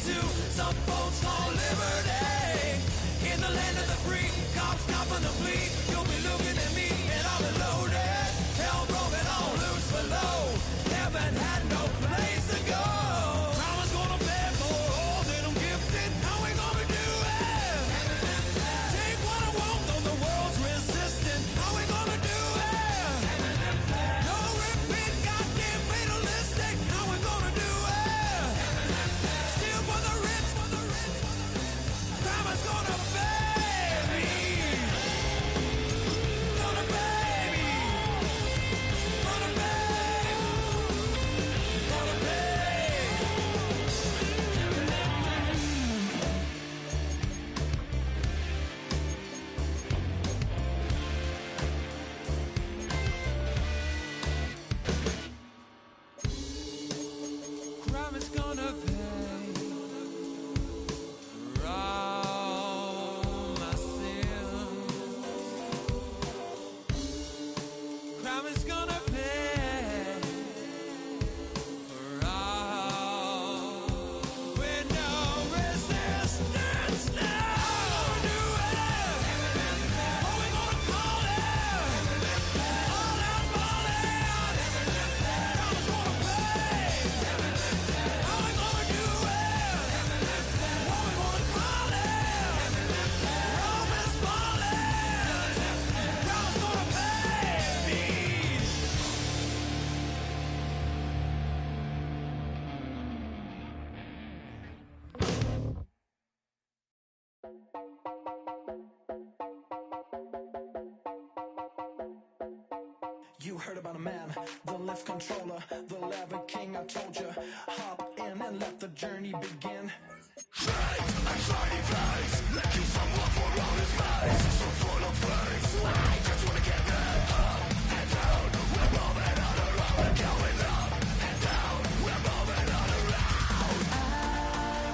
to some folks call liberty. In the land of the free, cops stopping the fleet. You'll be looking at me and I'll be loaded. Hell broken on loose below. Heaven had no place to go. Mama's gonna beg for all that I'm gifted. How we gonna do it? Take what I want, though the world's resistant. How we gonna do it? No repeat, goddamn fatalistic. How we gonna do it? Still for the rich, for the rich, for the rich. Mama's gonna pay me. Gonna pay me. Gonna pay. Gonna pay. Crime is gonna pay for all my sins. Crime is gonna pay for all with no resistance. Now do it. What we gonna call it? All out falling. Crime is gonna pay. How we gonna do it? What we gonna call it? Rome is falling. Rome's gonna pay me. You heard about a man, the lift controller, the lever king, I told you. Hop in and let the journey begin. I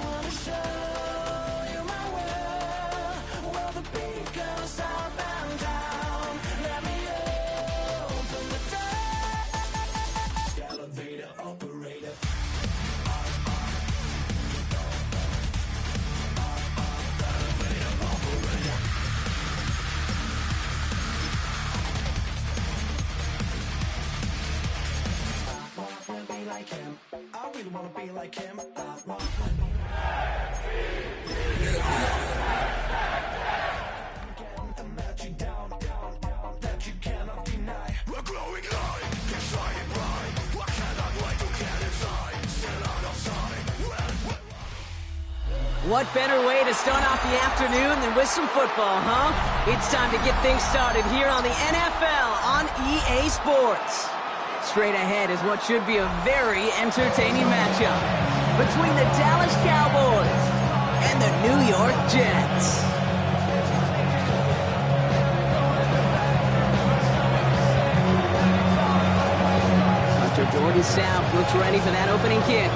wanna show you my world, where the beat goes up and down. Let me open the door. Elevator operator. I wanna be like him. I really wanna be like him. I want getting energy down, that you cannot deny. A glowing light, keep shining bright. I cannot wait to get inside. Still out of sight. What better way to start off the afternoon than with some football, huh? It's time to get things started here on the NFL on EA Sports. Straight ahead is what should be a very entertaining matchup between the Dallas Cowboys and the New York Jets. Hunter Jordan South looks ready for that opening kick.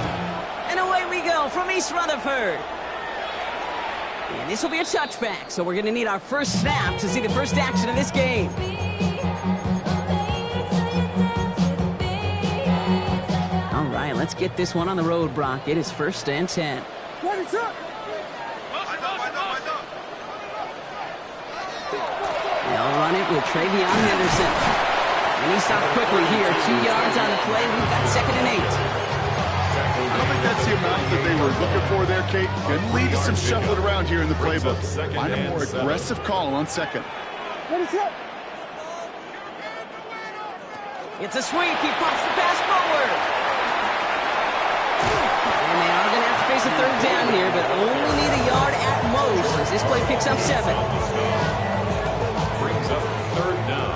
And away we go from East Rutherford. And this will be a touchback, so we're going to need our first snap to see the first action of this game. All right, let's get this one on the road, Brock. It is 1st and 10. What is up? They'll run it with Travion Henderson. And he stops quickly here. 2 yards on the play. We've got 2nd and 8. I don't think that's the amount that they were looking for there, Kate. Could lead to some shuffling around here in the playbook. Find a more aggressive call on 2nd. What is up? It's a sweep. He pops the pass forward. And they are going to have to face a 3rd down here, but only need a yard at most as this play picks up 7. Brings up 3rd down.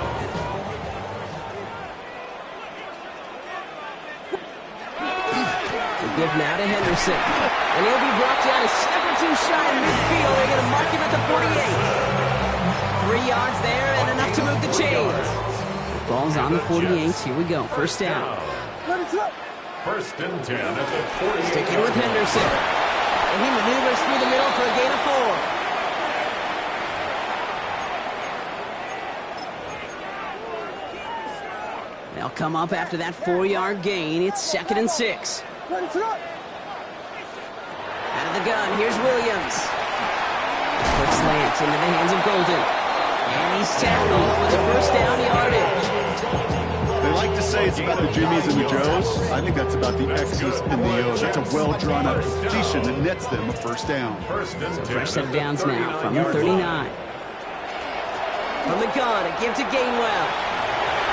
The give now to Henderson. And he'll be brought down a step or two shy in midfield. They're going to mark him at the 48. 3 yards there and enough to move the chains. The ball's on the 48. Here we go. 1st down. 1st and 10 at the 48. Sticking with Henderson. And he maneuvers through the middle for a gain of 4. They'll come up after that 4-yard gain. It's 2nd and 6. Out of the gun, here's Williams. Quick slant into the hands of Golden. And he's tackled with a first down yardage. They like to say it's about the Jimmies and the Joes. I think that's about the X's and the O's. That's a well-drawn-up completion that nets them a first down. So fresh set of downs now from the 39. From the gun, a give to Gainwell.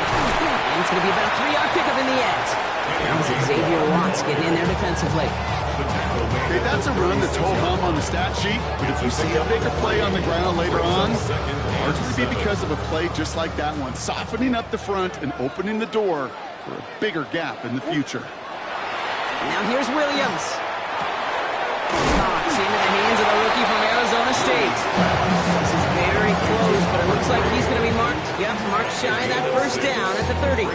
And it's going to be about a 3-yard pickup in the end. That was Xavier Watts getting in there defensively. Okay, that's a run that's ho-hum on the stat sheet, but if you see a bigger play on the ground later on, largely be because of a play just like that one, softening up the front and opening the door for a bigger gap in the future. Now here's Williams. Cox into the hands of the rookie from Arizona State. This is very close, but it looks like he's going to be marked. Yep, marked shy of that first down at the 30.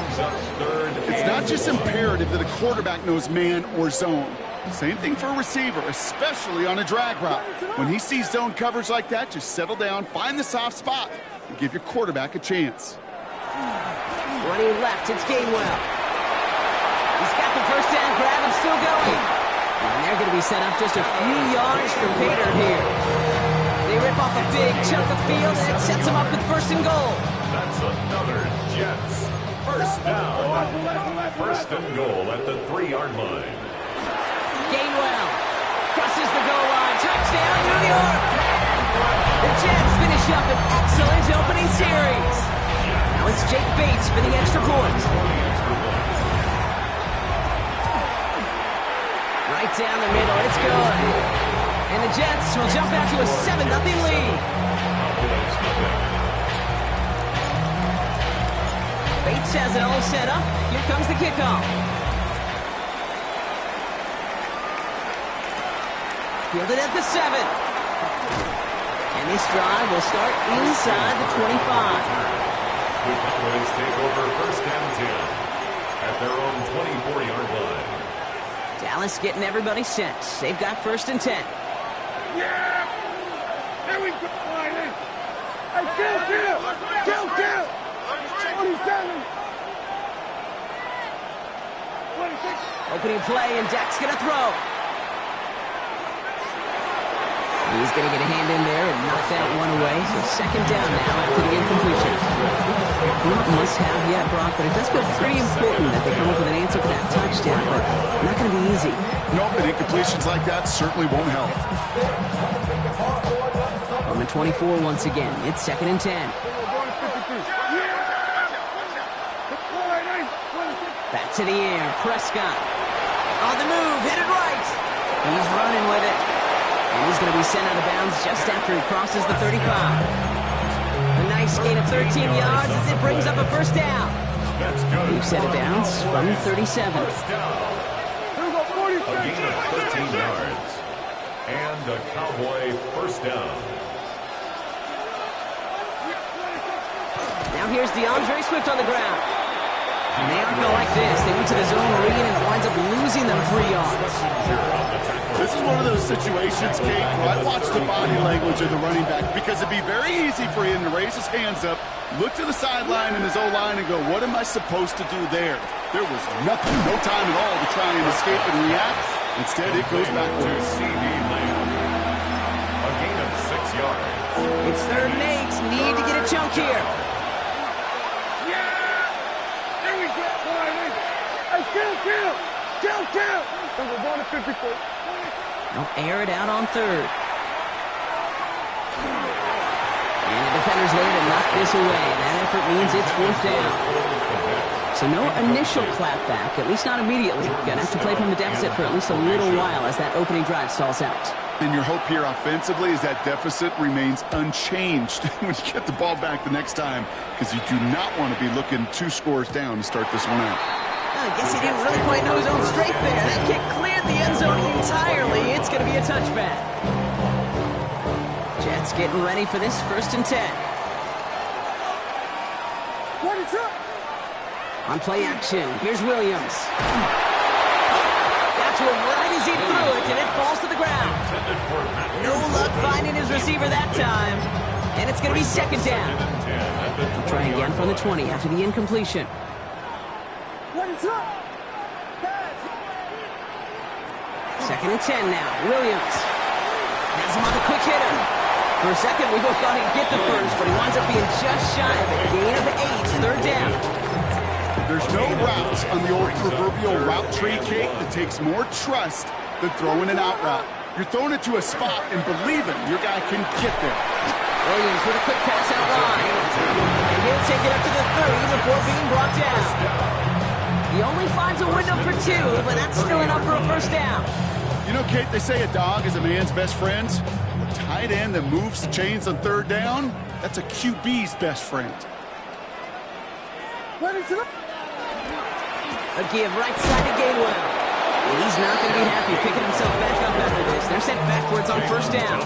It's not just imperative that a quarterback knows man or zone. Same thing for a receiver, especially on a drag route. When he sees zone coverage like that, just settle down, find the soft spot, and give your quarterback a chance. Running left, it's Gainwell. He's got the first down grab and still going. And they're going to be set up just a few yards from Pater here. They rip off a big chunk of field, and it sets them up with first and goal. That's another Jets. First down. First and goal at the 3-yard line. Gainwell crosses the goal line. Touchdown, New York. The Jets finish up an excellent opening series. Now it's Jake Bates for the extra point. Right down the middle, it's good. And the Jets will jump out to a 7-0 lead. Bates has it all set up. Here comes the kickoff. Fielded at the 7. And this drive will start inside the 25. The Cowboys take over first and 10 at their own 24-yard line. Dallas getting everybody set. They've got first and 10. Yeah! There we go, Friday! Hey, kill! 27! 26! Opening play, and Dak's going to throw. He's going to get a hand in there and knock that one away. So second down now after the incompletion. Not must-have yet, Brock, but it does feel pretty important that they come up with an answer for that touchdown, but not going to be easy. Nope, and incompletions like that certainly won't help. On the 24 once again, it's second and 10. Back to the air, Prescott. On the move, headed right. He's running with it. And he's going to be sent out of bounds just after he crosses the 35. A nice gain of 13 yards as it brings up a first down. We've set it down from 37. First down. A gain of 13 yards. And a Cowboy first down. Now here's DeAndre Swift on the ground. And they aren't going to like this. They went to the zone read and it winds up losing them 3 yards. This is one of those situations, Kate, where I watch the body language of the running back because it'd be very easy for him to raise his hands up, look to the sideline in his O-line and go, what am I supposed to do there? There was nothing, no time at all to try and escape and react. Instead, it goes backwards. CD Lamb. A gain of 6 yards. It's third and 8. Need to get a chunk here. Kill! Number 154. They'll air it out on third. And the defender's there to knock this away. That effort means it's fourth down. So no initial clapback, at least not immediately. Gonna have to play from the deficit for at least a little while as that opening drive stalls out. And your hope here offensively is that deficit remains unchanged when you get the ball back the next time, because you do not want to be looking 2 scores down to start this one out. I guess he didn't really quite know his own strength there. That kick cleared the end zone entirely. It's going to be a touchback. Jets getting ready for this first and 10. What is up? On play action, here's Williams. That's one right as he threw it, and it falls to the ground. No luck finding his receiver that time. And it's going to be second down. He'll try again from the 20 after the incompletion. What is up? Second and 10 now. Williams. For a second, we both thought he'd get the first, but he winds up being just shy of a gain of 8, third down. There's no routes on the old proverbial route tree, Kate, that takes more trust than throwing an out route. You're throwing it to a spot and believing your guy can get there. Williams with a quick pass out line. And he'll take it up to the 30 before being brought down. He only finds a window for 2, but that's still enough for a first down. You know, Kate, they say a dog is a man's best friend. A tight end that moves the chains on third down, that's a QB's best friend. What is it? A give right side to Gainwell. He's not going to be happy picking himself back up after this. They're sent backwards on first down.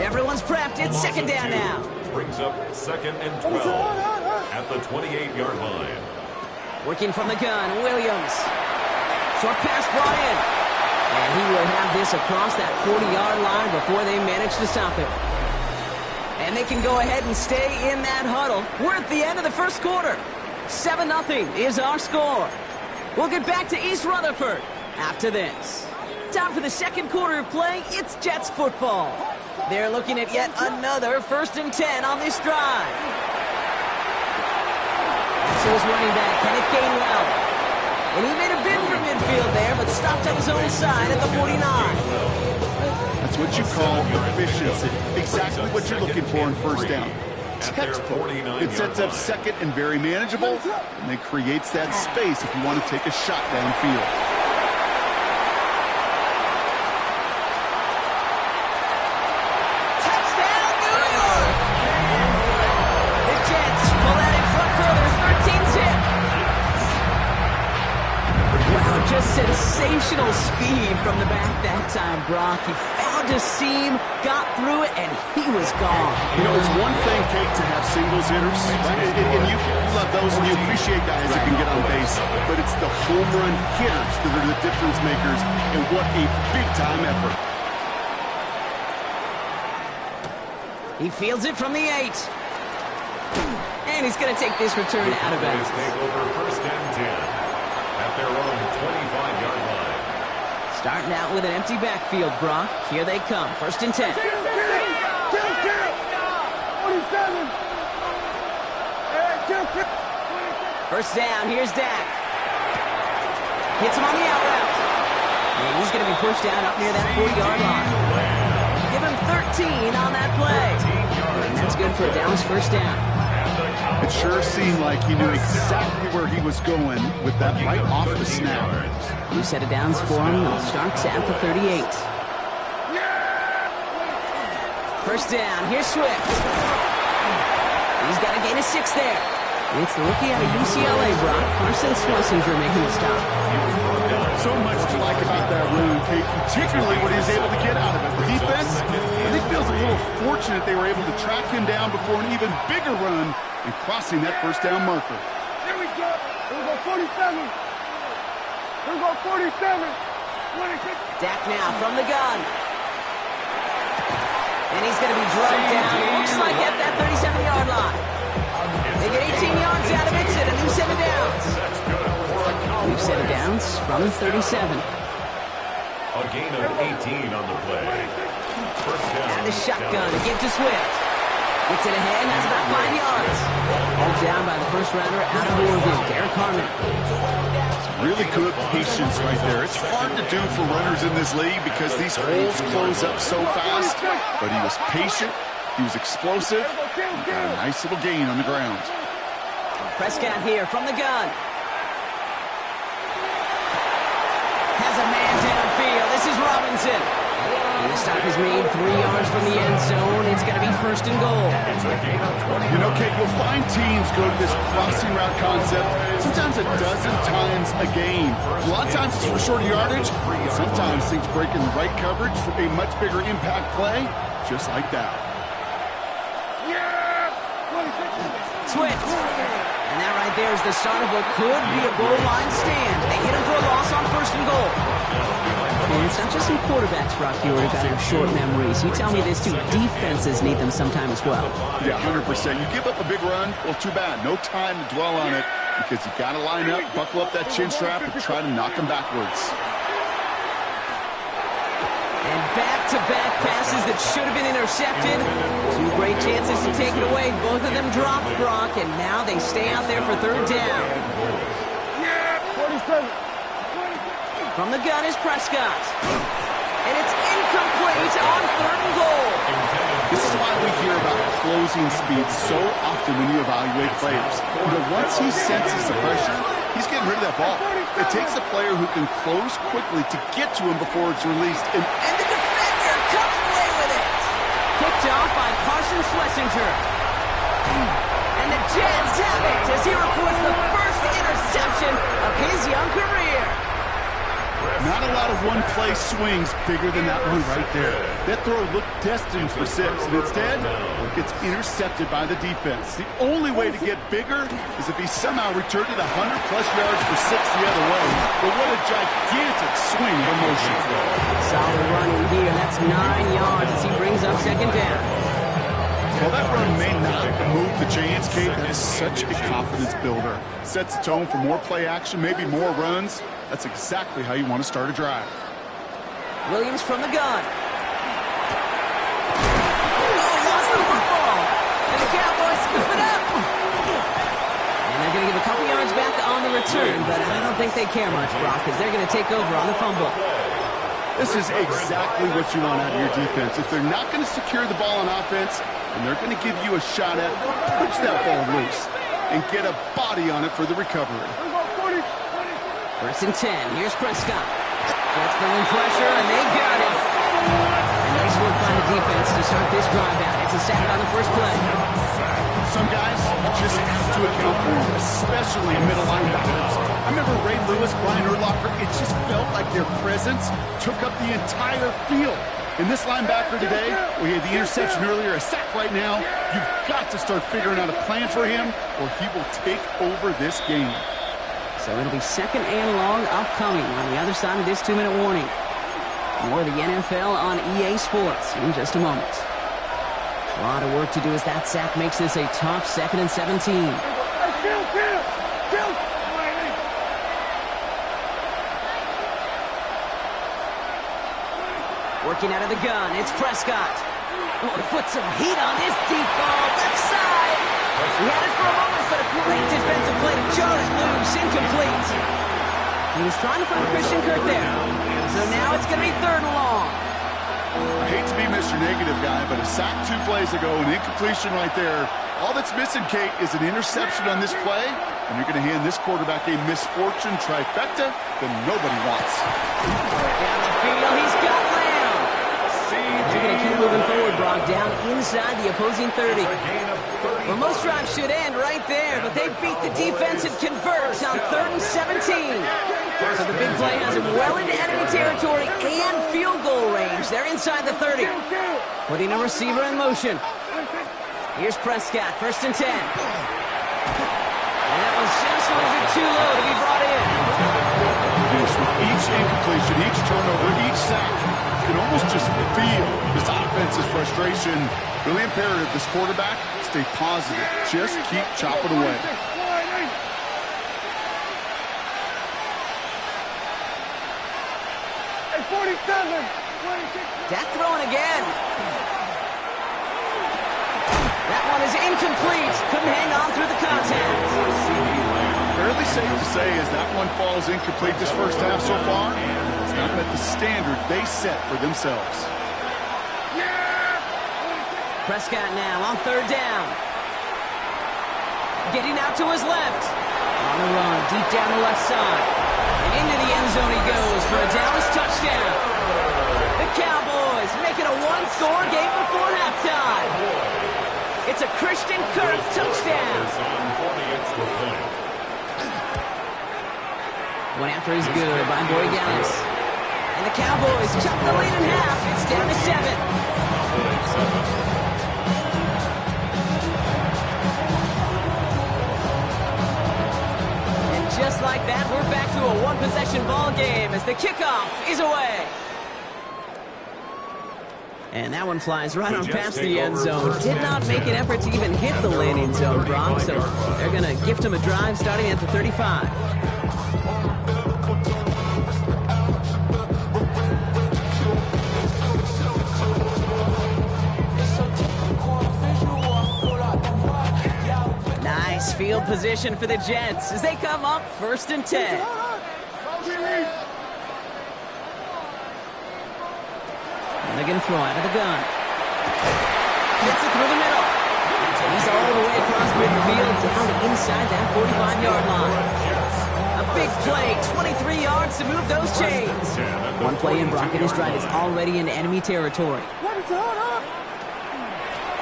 Everyone's prepped. It's second down now. Brings up second and 12 at the 28-yard line. Working from the gun, Williams. Short pass brought in. And he will have this across that 40-yard line before they manage to stop it. And they can go ahead and stay in that huddle. We're at the end of the first quarter. 7-0 is our score. We'll get back to East Rutherford after this. Time for the second quarter of play. It's Jets football. They're looking at yet another 1st and 10 on this drive. So his running back, Kenneth Gainwell. And he made a bid for midfield there, but stopped on his own side at the 49. That's what you call efficiency. Exactly what you're looking for in first down. Textbook. It sets up second and very manageable, and it creates that space if you want to take a shot downfield. Touchdown, New York! The Jets pull that in front further, 13-zip. Wow, just sensational speed from the back that time, Brock. He found a seam, got through it, and he was gone. You know, it's one thing, Kate, to have singles hitters, right? And you love those, and you appreciate guys that can get on base. But it's the home run hitters that are the difference makers, and what a big-time effort. He fields it from the 8. And he's going to take this return out of bounds. Take over 1st and 10 at their own 25-yard line. Starting out with an empty backfield, Brock. Here they come. 1st and 10. Kill! 47! Kill! First down. Here's Dak. Hits him on the out route. And he's going to be pushed down up near that 40-yard line. Give him 13 on that play. And that's good for a Dallas first down. It sure seemed like he knew exactly where he was going with that right off the snap. New set of downs for him. It starts at the 38. First down. Here's Swift. He's got a gain of 6 there. It's the rookie out of UCLA, Brock. Carson Schlesinger making the stop. So much to like about that run, Kate, particularly what he was able to get out of it. The defense, I think, feels a little fortunate they were able to track him down before an even bigger run and crossing that first down marker. Here we go! Here we go, 47! Here we go, 47! 26! Dak now from the gun. And he's going to be drugged down. Looks like at that 37-yard line. They get 18 yards out of it and a new set of downs. New set of downs from 37. A gain of 18 on the play. First down. And the shotgun to give to Swift. Gets it ahead, has about 5 yards. Pulled down by the first rounder out of Oregon, Derek Harmon. Really good patience right there. It's hard to do for runners in this league because these holes close up so fast. But he was patient, he was explosive, and got a nice little gain on the ground. Prescott here from the gun. Has a man downfield. This is Robinson. And the stop is made 3 yards from the end zone. It's going to be 1st and goal. You know, Kate, you'll find teams go to this crossing route concept sometimes a dozen times a game. A lot of times it's for short yardage. Sometimes things break in the right coverage for a much bigger impact play, just like that. Swift. And that right there is the start of what could be a goal line stand. They hit him for a loss on 1st and goal. And it's not just some quarterbacks, Brock, who are got have short memories. You tell me this too. Defenses need them sometime as well. Yeah, 100%. You give up a big run, well, too bad. No time to dwell on it because you got to line up, buckle up that chin strap, and try to knock them backwards. And back-to-back passes that should have been intercepted. Two great chances to take it away. Both of them dropped, Brock, and now they stay out there for third down. 47. From the gun is Prescott. And it's incomplete on third and goal. This is why we hear about closing speed so often when you evaluate players. Once he senses the pressure, he's getting rid of that ball. It takes a player who can close quickly to get to him before it's released. And the defender comes away with it. Picked off by Carson Schlesinger. And the Jets have it as he records the first interception of his young career. Not a lot of one-play swings bigger than that one right there. That throw looked destined for 6, and instead, it gets intercepted by the defense. The only way to get bigger is if he somehow returned it 100-plus yards for 6 the other way. But what a gigantic swing of motion. Solid run in here. That's 9 yards as he brings up second down. While that run may not move the chains, Kate, that is such a confidence builder. Sets the tone for more play action, maybe more runs. That's exactly how you want to start a drive. Williams from the gun. Oh, he lost the football. And the Cowboys scoop it up. And they're going to give a couple yards back on the return, but I don't think they care much, Brock, because they're going to take over on the fumble. This is exactly what you want out of your defense. If they're not going to secure the ball on offense, and they're going to give you a shot at push that ball loose and get a body on it for the recovery. First and 10. Here's Prescott. Jets bringing pressure, and they got it. And nice work by the defense to start this drive out. It's a sack on the first play. Some guys just have to account for them, especially middle linebackers. I remember Ray Lewis, Brian Urlacher. It just felt like their presence took up the entire field. And this linebacker today, we had the interception earlier, a sack right now. You've got to start figuring out a plan for him, or he will take over this game. So it'll be second and long upcoming on the other side of this 2-minute warning. More of the NFL on EA Sports in just a moment. A lot of work to do as that sack makes this a tough 2nd and 17. Working out of the gun, it's Prescott. Oh, he put some heat on this deep ball, left side. He had it for a moment, but a great defensive play to jar it loose, incomplete. He was trying to find Christian Kirk there. So now it's going to be third and long. I hate to be Mr. Negative guy, but a sack 2 plays ago, an incompletion right there. All that's missing, Kate, is an interception on this play, and you're going to hand this quarterback a misfortune trifecta that nobody wants. Down the field, he's got Lamb. They're going to keep moving forward, Brock, down inside the opposing 30. Well, most drives should end right there, but they beat the defense and converts on 3rd and 17. So the big play has them well into enemy territory and field goal range. They're inside the 30. Putting a receiver in motion. Here's Prescott, 1st and 10. And that was just a little bit too low to be brought in. With each incompletion, each turnover, each sack, you can almost just feel this offense's frustration. Really imperative, this quarterback, stay positive. Just keep chopping away. Hey, 47. Dak throwing again. That one is incomplete. Couldn't hang on through the contact. Fairly safe to say as that one falls incomplete this first half so far, it's not met the standard they set for themselves. Prescott now on 3rd down. Getting out to his left. On the run, deep down the left side. And into the end zone he goes for a Dallas touchdown. The Cowboys make it a one-score game before halftime. It's a Christian Kirk touchdown. One after is good by Boyganis. And the Cowboys chop the lead in half. It's down to 7. Just like that, we're back to a one-possession ball game as the kickoff is away. And that one flies right on past the end zone. Did not make an effort to even hit the landing zone, Brock, so they're going to gift him a drive starting at the 35. field position for the Jets as they come up 1st and 10. And they're going to throw out of the gun. Hits it through the middle. He's all the way across midfield down to inside that 45-yard line. A big play, 23 yards to move those chains. One play in, Brock, and his drive is already in enemy territory.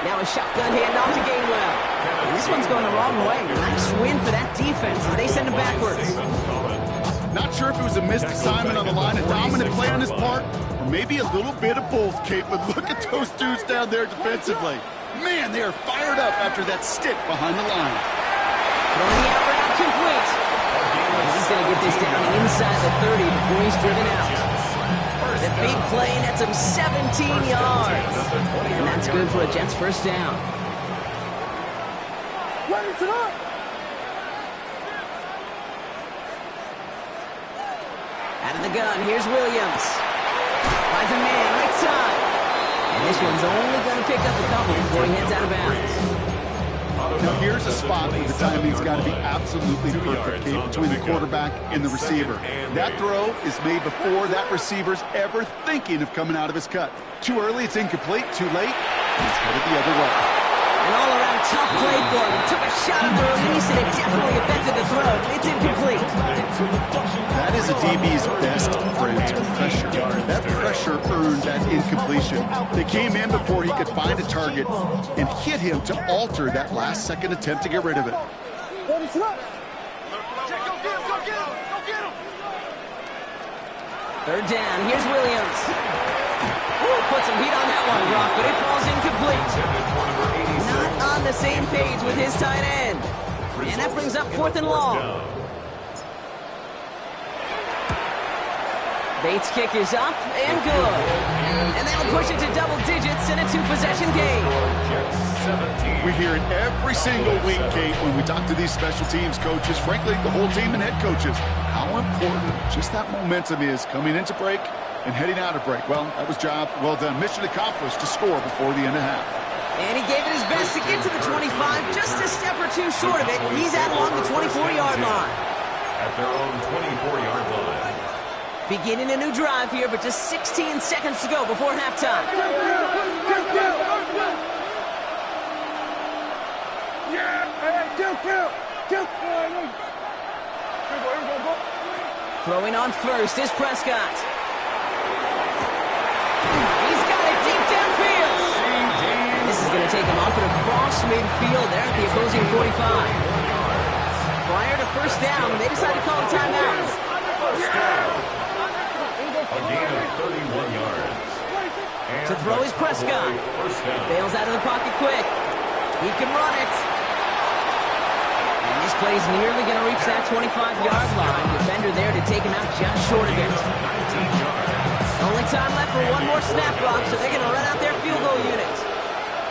Now a shotgun handoff to Gainwell. And this one's going the wrong way. Nice win for that defense as they send him backwards. Not sure if it was a missed assignment on the line, a dominant play on his part, or maybe a little bit of both, Kate, but look at those dudes down there defensively. Man, they are fired up after that stick behind the line. Throwing the out route complete. He's going to get this down inside the 30 before he's driven out. The big play nets him 17 yards. And that's good for a Jets first down. Out of the gun, here's Williams. Finds a man, right side. And this one's only going to pick up a couple before he heads out of bounds. Now here's a spot where the timing's got to be absolutely perfect, Kate, between the quarterback and the receiver. That throw is made before that receiver's ever thinking of coming out of his cut. Too early, it's incomplete. Too late, he's headed the other way. An all-around tough play for him. He took a shot on the release, and it definitely affected the throw. It's incomplete. That is a DB's best friend, pressure. That pressure earned that incompletion. They came in before he could find a target and hit him to alter that last-second attempt to get rid of it. Third down, here's Williams. Ooh, put some heat on that one, Brock, but it falls incomplete. Not on the same page with his tight end. And that brings up 4th and long. Bates' kick is up and good. And that'll push it to double digits in a 2-possession game. We hear it every single week, Kate, when we talk to these special teams coaches, frankly, the whole team and head coaches, how important just that momentum is coming into break and heading out of break. Well, that was job well done. Mission accomplished to score before the end of half. And he gave it his best to get to the 25, just a step or two short of it. He's out along the 24-yard line. At their own 24-yard line. Beginning a new drive here, but just 16 seconds to go before halftime. Throwing on first is Prescott. He's got it deep downfield. This is going to take him up and across midfield there at the opposing 45. Prior to first down, they decided to call a timeout. A gain of 31 yards. To throw is Prescott. Bails out of the pocket quick. He can run it. And this play's nearly going to reach that 25-yard line. Defender there to take him out just short of it. Only time left for one more snap block, so they're going to run out their field goal unit.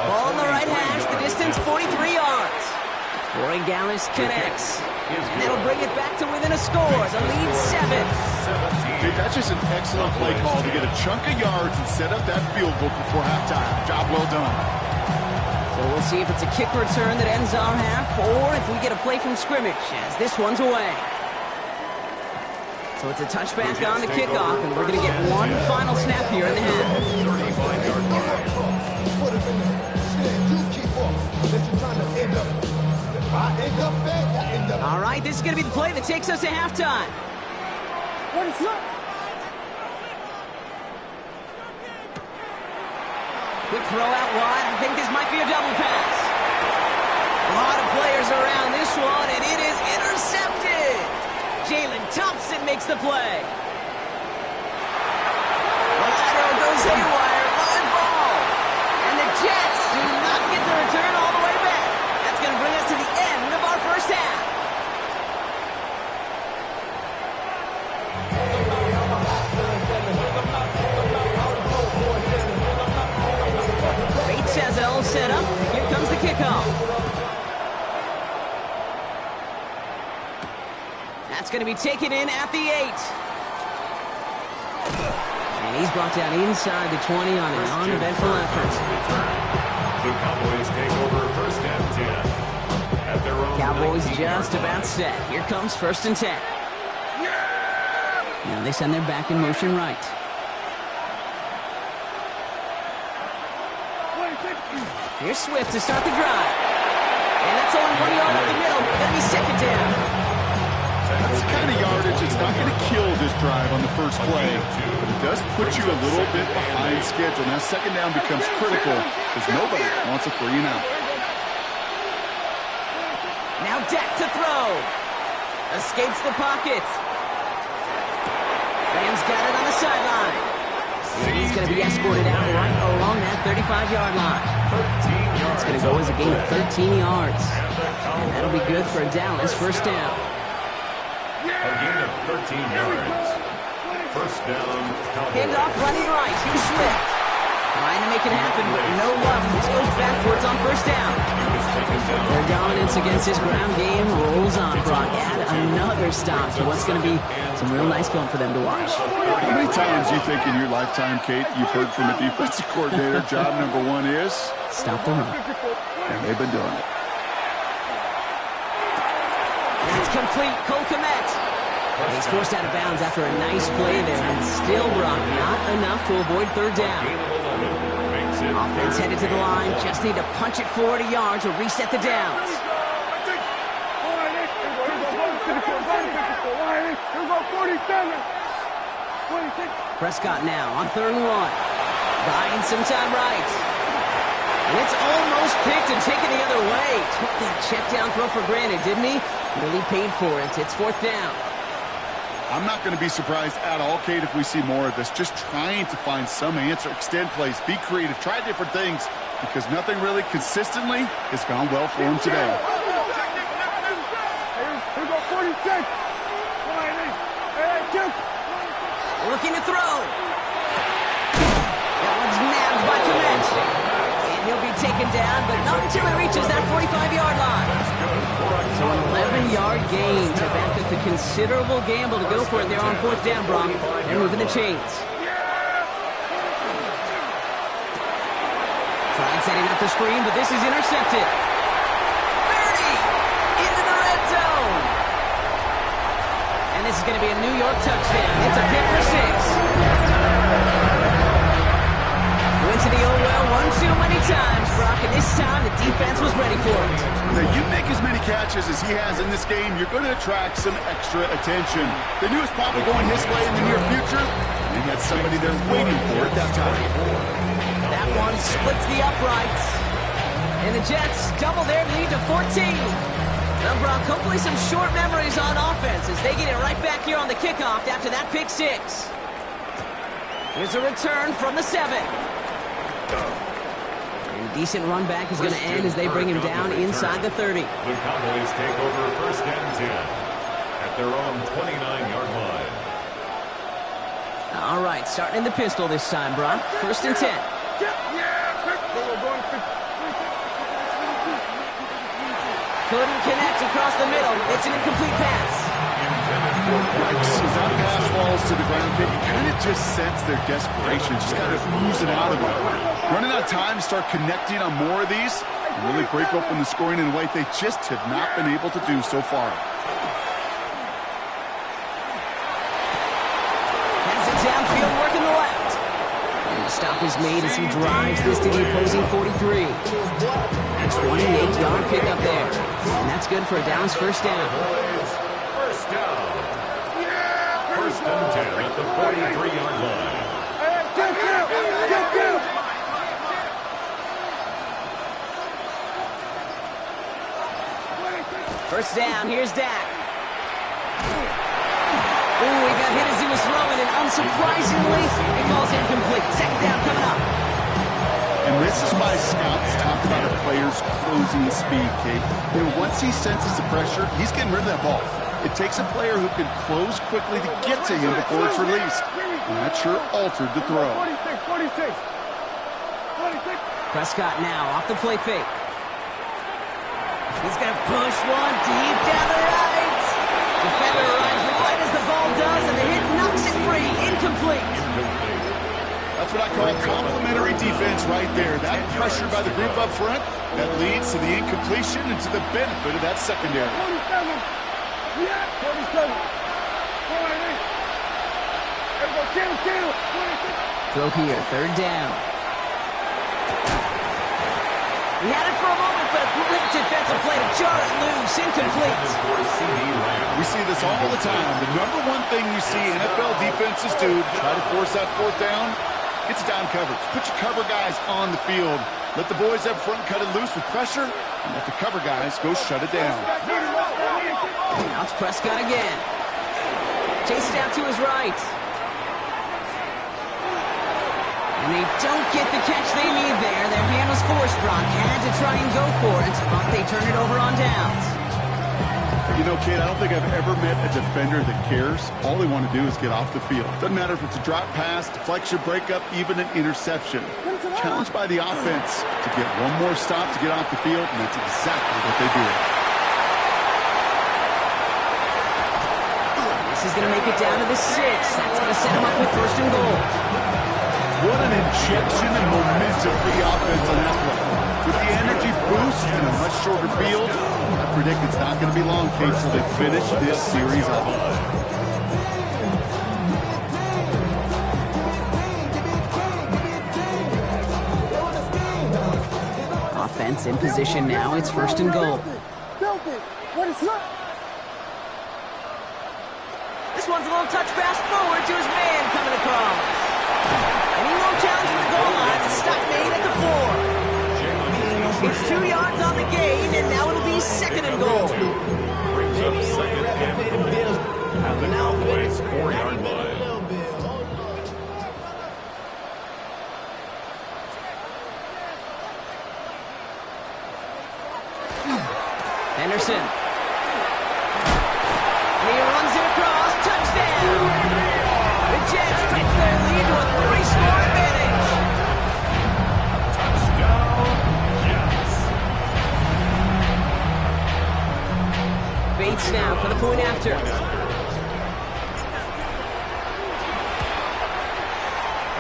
Ball on the right hash, the distance 43 yards. Corey Gallis connects. And that'll bring it back to within a score. The lead 7. Dude, that's just an excellent play call to get a chunk of yards and set up that field goal before halftime. Job well done. So we'll see if it's a kick return that ends our half, or if we get a play from scrimmage as this one's away. So it's a touchback on the kickoff, and we're going to get one final snap here in the half. 35-yard line. All right, this is going to be the play that takes us to halftime. Quick throw out wide. I think this might be a double pass. A lot of players around this one, and it is intercepted. Jalen Thompson makes the play. The lateral goes haywire. Live ball. And the Jets do not get the return all the way back. That's going to bring us to the end of our first half. Bates has it all set up. Here comes the kickoff. That's going to be taken in at the 8. And he's brought down inside the 20 on an uneventful effort. The Cowboys take over first and 10 at their own Cowboys just about set. Here comes 1st and 10. Now they send their back in motion right. Here's Swift to start the drive. And that's only 1 yard up the middle. Gonna be 2nd down. That's the kind of yardage it's not going to kill this drive on the first play, but it does put you a little bit behind schedule. Now 2nd down becomes critical because nobody wants a 3 and out. Now Dak to throw. Escapes the pocket. Rams got it on the sideline. And he's going to be escorted out right along that 35-yard line. It's going to go as a gain of 13 yards. And that'll be good for Dallas 1st down. A gain of 13 yards. 1st down, Cowboys. Hand off running right. Here's Swift. Trying to make it happen, but no luck. This goes backwards on 1st down. Their dominance against his ground game rolls on, Brock. Add another stop to what's going to be some real nice film for them to watch. How many times do you think in your lifetime, Kate, you've heard from a defensive coordinator, job number 1 is? Stop the run. And they've been doing it. That's complete. Cole Kmet. He's forced out of bounds after a nice play there, and still, Brock, not enough to avoid 3rd down. Offense headed to the line. Just need to punch it 40 yards to reset the downs. Prescott now on 3rd and 1. Buying some time right. And it's almost picked and taken the other way. Took that check down throw for granted, didn't he? Really paid for it. It's 4th down. I'm not going to be surprised at all, Kate, if we see more of this. Just trying to find some answer, extend plays, be creative, try different things, because nothing really consistently has gone well for him today. Here go 46. Looking to throw. That one's nabbed by Kmet. And he'll be taken down, but not until he reaches that 45-yard line. So an 11-yard gain to back up the considerable gamble to go for it there on 4th down, Brock. They're moving the chains. Tried setting up the screen, but this is intercepted. 30! Into the red zone! And this is going to be a New York touchdown. It's a pick for 6. Went to the old well one too many times, Brock, and this time the defense was ready for it. Now, you make as many catches as he has in this game, you're going to attract some extra attention. They knew it was probably going his way in the near future, and they had somebody there waiting for it that time. That one splits the uprights. And the Jets double their lead to 14. Now, Brock, hopefully some short memories on offense as they get it right back here on the kickoff after that pick 6. Here's a return from the 7. And a decent run back is going to end as they bring him down inside the 30. The Cowboys take over 1st and 10 at their own 29-yard line. All right, starting in the pistol this time, Brock. 1st and 10. Couldn't connect across the middle. It's an incomplete pass. As that pass falls to the ground, you kind of just sense their desperation, just kind of oozing out of it. Running out of time to start connecting on more of these and really break open the scoring in a way they just have not been able to do so far. Has it downfield, working the left. And the stop is made as he drives this to the opposing 43. A 28-yard pickup there. And that's good for a Dallas 1st down. 1st down. 1st and 10 at the 43-yard line. First down, here's Dak. Ooh, he got hit as he was throwing, and unsurprisingly, it falls incomplete. 2nd down coming up. And this is why scouts talk about a player's closing speed, Kate. You know, once he senses the pressure, he's getting rid of that ball. It takes a player who can close quickly to get to him before it's released. And that sure altered the throw. 46. Prescott now off the play fake. He's going to push one deep down the right. Defender arrives right as the ball does, and the hit knocks it free. Incomplete. A That's what I call complementary defense right there. That pressure by the group up front, that leads to the incompletion and to the benefit of that secondary. 47. Yeah, 47. 48. Everybody, 10. Throw here, third down. He had it for a moment, but a great defensive play to jar it loose, incomplete. We see this all the time. The number one thing you see NFL defenses do to try to force that fourth down, it's down coverage. Put your cover guys on the field. Let the boys up front cut it loose with pressure, and let the cover guys go shut it down. Now it's Prescott again. Chase it out to his right. And they don't get the catch they need there. Their hand was forced. Brock had to try and go for it, but they turn it over on downs. You know, kid, I don't think I've ever met a defender that cares. All they want to do is get off the field. Doesn't matter if it's a drop pass, deflection, breakup, even an interception. Challenged by the offense to get one more stop to get off the field, and that's exactly what they do. This is going to make it down to the 6. That's going to set him up with first and goal. What an injection and momentum for the offense on that play. With the energy boost and a much shorter field, I predict it's not going to be long, Kate, until they finish this series off. Offense in position now. It's first and goal. What is up? This one's a little touch pass forward to his man coming across. And he won't challenge for the goal line. The stop made at the 4. It's 2 yards on the gain, and now it'll be second and goal. Brings up second and goal at the Cowboys' 4-yard line. Henderson. And he runs it across. Touchdown. The Jets stretch their lead to a 3-score advantage. Touchdown, Jets. Bates now for the point after.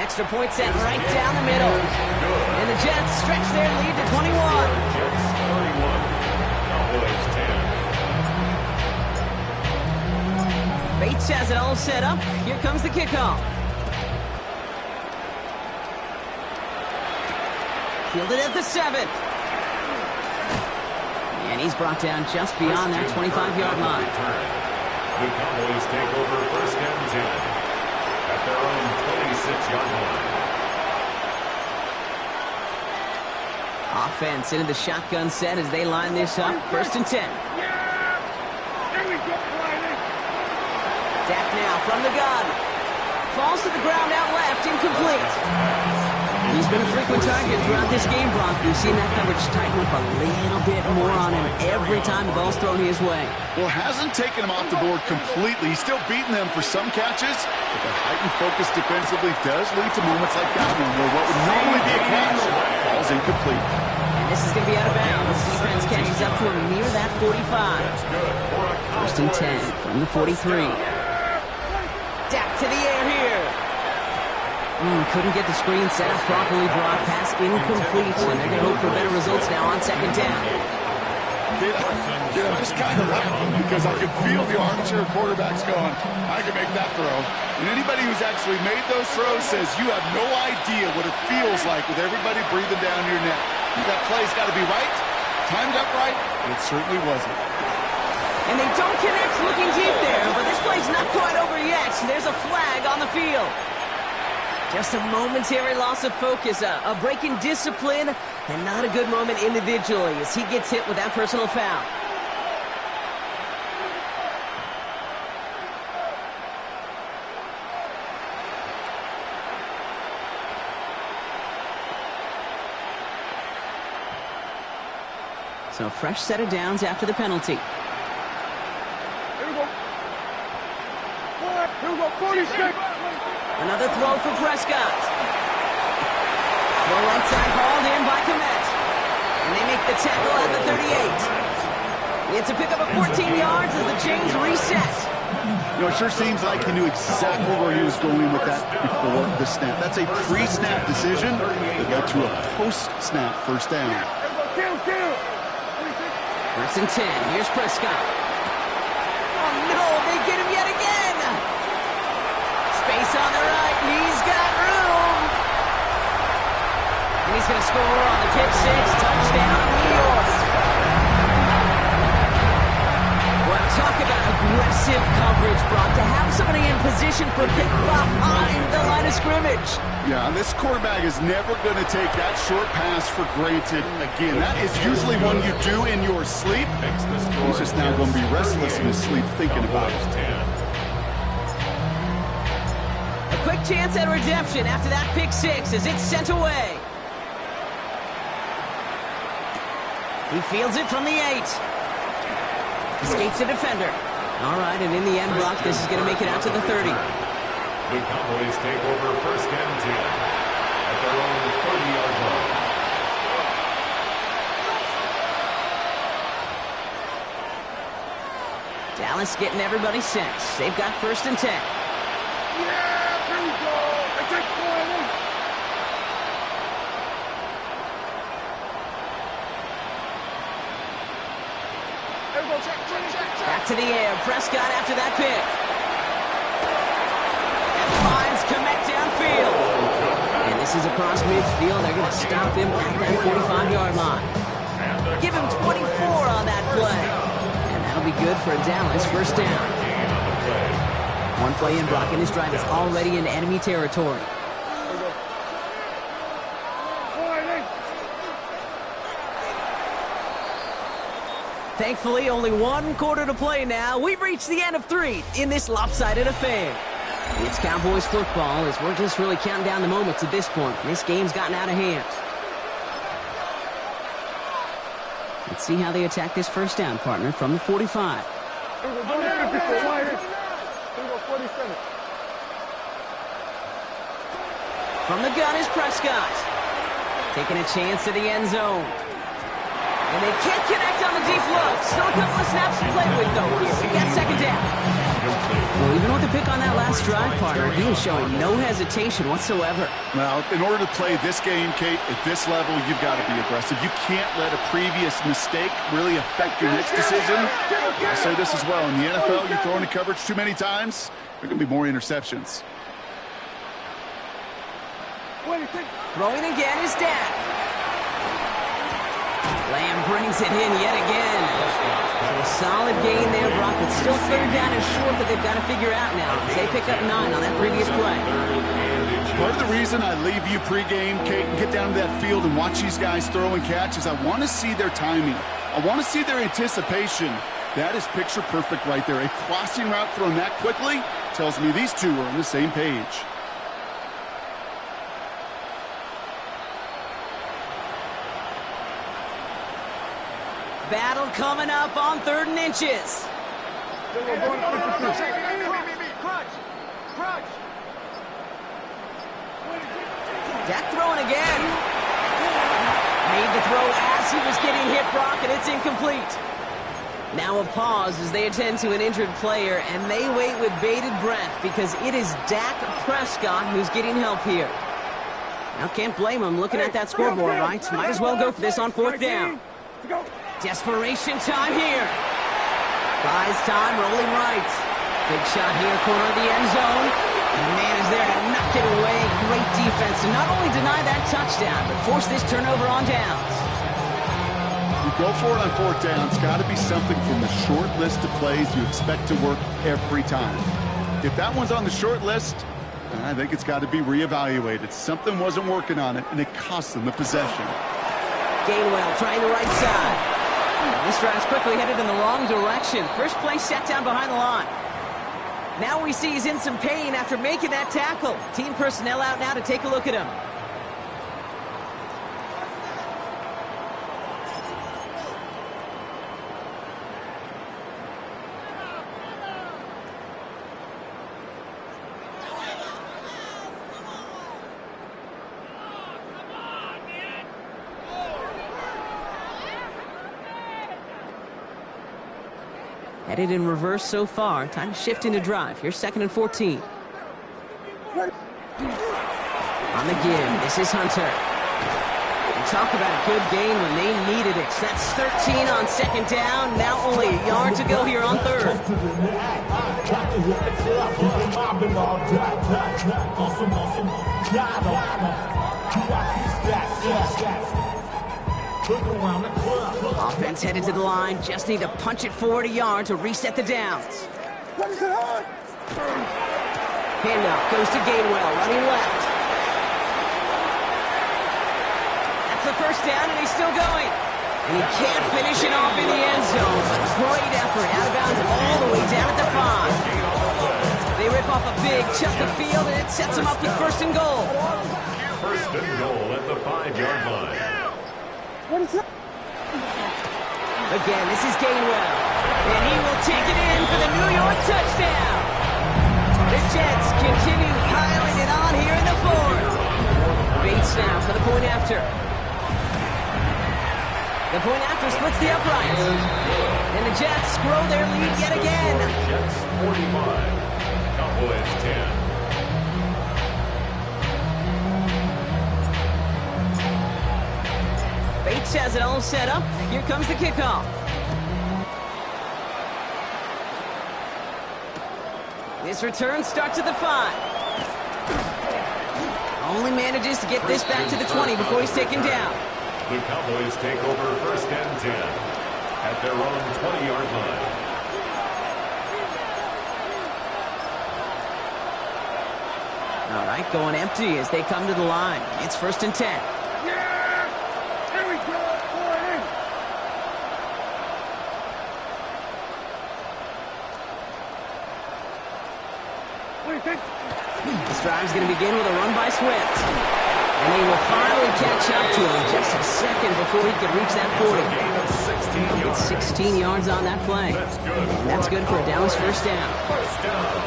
Extra point set right down the middle. And the Jets stretch their lead to 21. Jets 31, Cowboys 10. Bates has it all set up. Here comes the kickoff. Fielded at the 7. And he's brought down just beyond that 25-yard line. The Cowboys take over first and 10 at their own 26-yard line. Offense into the shotgun set as they line this up. First and 10. Dak now from the gun. Falls to the ground out left, incomplete. He's been a frequent target throughout this game, Brock. We've seen that coverage tighten up a little bit more on him every time the ball's thrown his way. Well, hasn't taken him off the board completely. He's still beating them for some catches, but the heightened focus defensively does lead to moments like that one where what would normally be a catch falls incomplete. And this is going to be out of bounds. Defense catches up to him near that 45. First and 10 from the 43. Dak to the air here. Couldn't get the screen set up properly. Brock pass incomplete. And they're going to hope for better results now on second down. I'm just kind of laughing because I can feel the armchair quarterbacks going, I can make that throw. And anybody who's actually made those throws says you have no idea what it feels like with everybody breathing down your neck. That play's got to be right, timed up right, and it certainly wasn't. And they don't connect looking deep there, but this play's not quite over yet. There's a flag on the field. Just a momentary loss of focus, a break in discipline, and not a good moment individually as he gets hit with that personal foul. So fresh set of downs after the penalty. Here we go. Here we go, 46. Another throw for Prescott. The right side hauled in by Komet. And they make the tackle at the 38. It's a pickup of 14 yards as the chains reset. You know, it sure seems like he knew exactly where he was going with that before the snap. That's a pre-snap decision that led to a post-snap first down. First and 10. Here's Prescott. Oh, no, they get him yet again. Space on the right. He's got room. And he's going to score on the pick six. Touchdown, New York. Well, talk about aggressive coverage, Brock. To have somebody in position for a pick behind the line of scrimmage. Yeah, this quarterback is never going to take that short pass for granted. Again, that is usually one you do in your sleep. He's just now going to be restless in his sleep thinking about it. A quick chance at redemption after that pick six as it's sent away. He fields it from the 8. Escapes the defender. All right, and in the end, Brock, this is going to make it out to the 30. The Cowboys take over first and 10 at their own 30-yard line. Dallas getting everybody set. They've got first and 10. Yeah, here we go. I take point. Back to the air. Prescott after that pick. And finds Komet downfield. And this is across midfield. They're going to stop him at that 45-yard line. Give him 24 on that play. And that'll be good for Dallas. First down. One play in, Brock, and his drive is already in enemy territory. Thankfully, only one quarter to play now. We've reached the end of 3 in this lopsided affair. It's Cowboys football as we're just really counting down the moments at this point. This game's gotten out of hand. Let's see how they attack this first down, partner, from the 45. From the gun is Prescott. Taking a chance to the end zone. And they can't connect on the deep look. Still a couple of snaps to play with, though. Here, we got second down. Well, even with the pick on that last drive, partner, he was showing no hesitation whatsoever. Well, in order to play this game, Kate, at this level, you've got to be aggressive. You can't let a previous mistake really affect your next decision. I'll say this as well. In the NFL, you throw into coverage too many times, there are going to be more interceptions. Throwing again is Dak. Lamb brings it in yet again. So a solid gain there, Brock, but still third down and short that they've got to figure out now as they pick up 9 on that previous play. Part of the reason I leave you pregame, Kate, and get down to that field and watch these guys throw and catch is I want to see their timing. I want to see their anticipation. That is picture perfect right there. A crossing route thrown that quickly tells me these two are on the same page. Battle coming up on 3rd and inches. Dak throwing again. Made the throw as he was getting hit, Brock, and it's incomplete. Now a pause as they attend to an injured player, and they wait with bated breath because it is Dak Prescott who's getting help here. Now can't blame him looking at that scoreboard, right? Might as well go for this on 4th down. Desperation time here. Buys time, rolling right. Big shot here, corner of the end zone. And the man is there to knock it away. Great defense to not only deny that touchdown, but force this turnover on downs. You go for it on 4th down. It's got to be something from the short list of plays you expect to work every time. If that one's on the short list, I think it's got to be reevaluated. Something wasn't working on it, and it cost them the possession. Gainwell trying the right side. This drive's quickly headed in the wrong direction. First play set down behind the line. Now we see he's in some pain after making that tackle. Team personnel out now to take a look at him. Headed in reverse so far. Time to shift into drive. Here's 2nd and 14. On the give, this is Hunter. And talk about a good game when they needed it. So that's 13 on 2nd down. Now only a yard to go here on 3rd. Offense headed to the line. Just need to punch it forward a yard to reset the downs. Handoff goes to Gainwell, running left. That's the 1st down, and he's still going. And he can't finish it off in the end zone, but a great effort. Out of bounds all the way down at the 5. They rip off a big chunk of field, and it sets them up with 1st and goal. 1st and goal at the 5-yard line. Again, this is Gainwell. And he will take it in for the New York touchdown. The Jets continue piling it on here in the 4th. Bates now for the point after. The point after splits the uprights. And the Jets grow their lead yet again. Jets 45, Cowboys 10. Bates has it all set up. Here comes the kickoff. This return starts at the 5. Only manages to get this back to the 20 before he's taken down. The Cowboys take over 1st and 10 at their own 20-yard line. All right, going empty as they come to the line. It's 1st and 10. Here we go. What do you think? This drive's going to begin with a run by Swift. And they will finally catch up to him just a second before he can reach that 40. It's 16 yards on that play. And that's good for a Dallas 1st down. 1st down.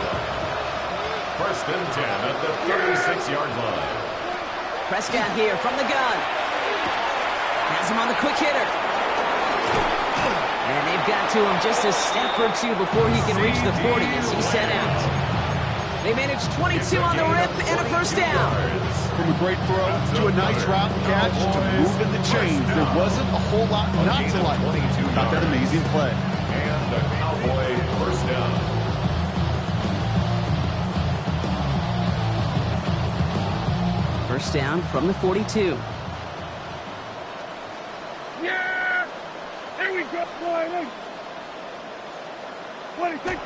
1st and 10 at the 36-yard line. Prescott here from the gun. Has him on the quick hitter. And they've got to him just a step or two before he can reach the 40 as he set out. They managed 22 on the rip and a 1st down. From a great throw to a nice route catch to moving the chains, there wasn't a whole lot not to like about that amazing play. And the Cowboy 1st down. First down from the 42. Yeah! Here we go, boy. What do you think?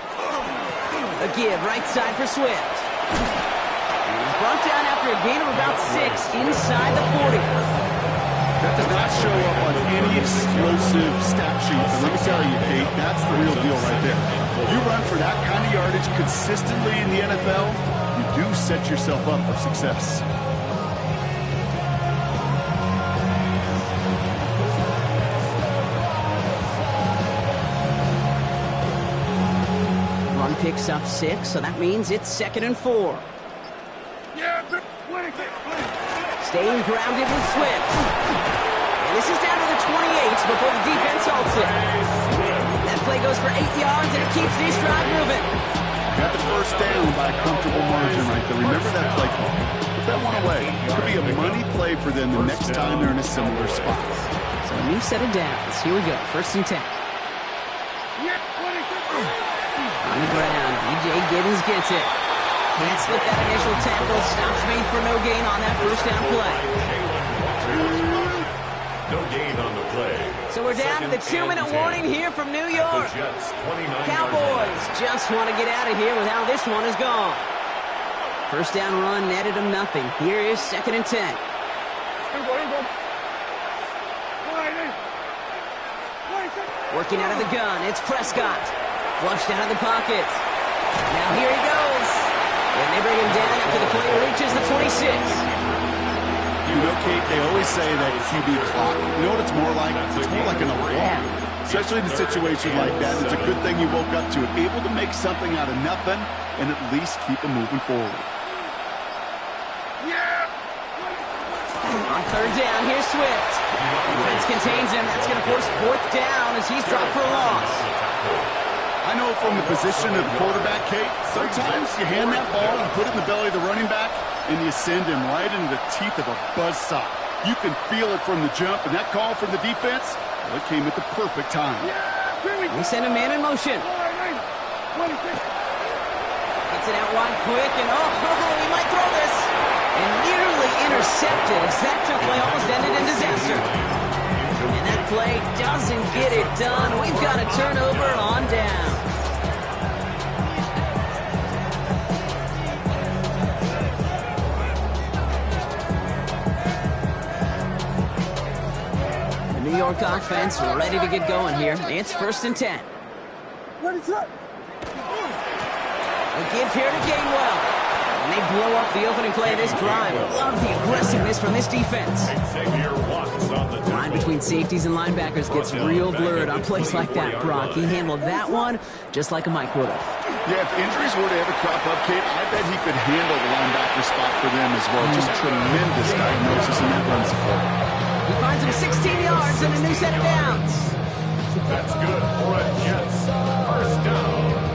A give right side for Swift. He's brought down after a gain of about 6 inside the 40. That does not show up on any explosive stat sheet. But let me tell you, Kate, that's the real deal right there. You run for that kind of yardage consistently in the NFL, you do set yourself up for success. Run picks up 6, so that means it's 2nd and 4. Yeah, Staying grounded with Swift. And this is down to the 28 before the defense halts it. That play goes for 8 yards, and it keeps this drive moving. Got the 1st down by a comfortable margin right there. Remember that play call. Put that one away. It could be a money play for them the next time they're in a similar spot. So a new set of downs. Here we go. 1st and 10. On the ground, E.J. Giddens gets it. Can't slip that initial tackle. Stops made for no gain on that 1st down play. No gain on the play. So we're down to the 2-minute warning here from New York. The Jets 29 Cowboys just want to get out of here with how this one is gone. 1st down run netted them nothing. Here is 2nd and 10. Working out of the gun, it's Prescott. Flushed out of the pocket. Now here he goes. And they bring him down after the play reaches the 26. You know, Kate, they always say that QB clock. You know what it's more like? It's more like an alarm. Especially in a situation like that. It's a good thing you woke up to it. Able to make something out of nothing and at least keep them moving forward. On 3rd down, here's Swift. Defense contains him. That's going to force 4th down as he's dropped for a loss. I know from the position of the quarterback, Kate, sometimes you hand that ball and put it in the belly of the running back, and you send him right into the teeth of a buzzsaw. You can feel it from the jump, and that call from the defense, well, it came at the perfect time. We send a man in motion. Gets it out wide quick, and he might throw this. And nearly intercepted as that play almost ended in disaster. And that play doesn't get it done. We've got a turnover on down. The New York offense ready to get going here. It's 1st and 10. What is up? A give here to Gainwell. And they blow up the opening play of this drive. Love the aggressiveness from this defense. Line between safeties and linebackers gets real blurred on plays like that, Brock. He handled that one just like a Mike would have. Yeah, if injuries were to ever crop up, Kate, I bet he could handle the linebacker spot for them as well. Just tremendous diagnosis in that run support. He finds him 16 yards and a new set of downs. That's good for a Jets first down.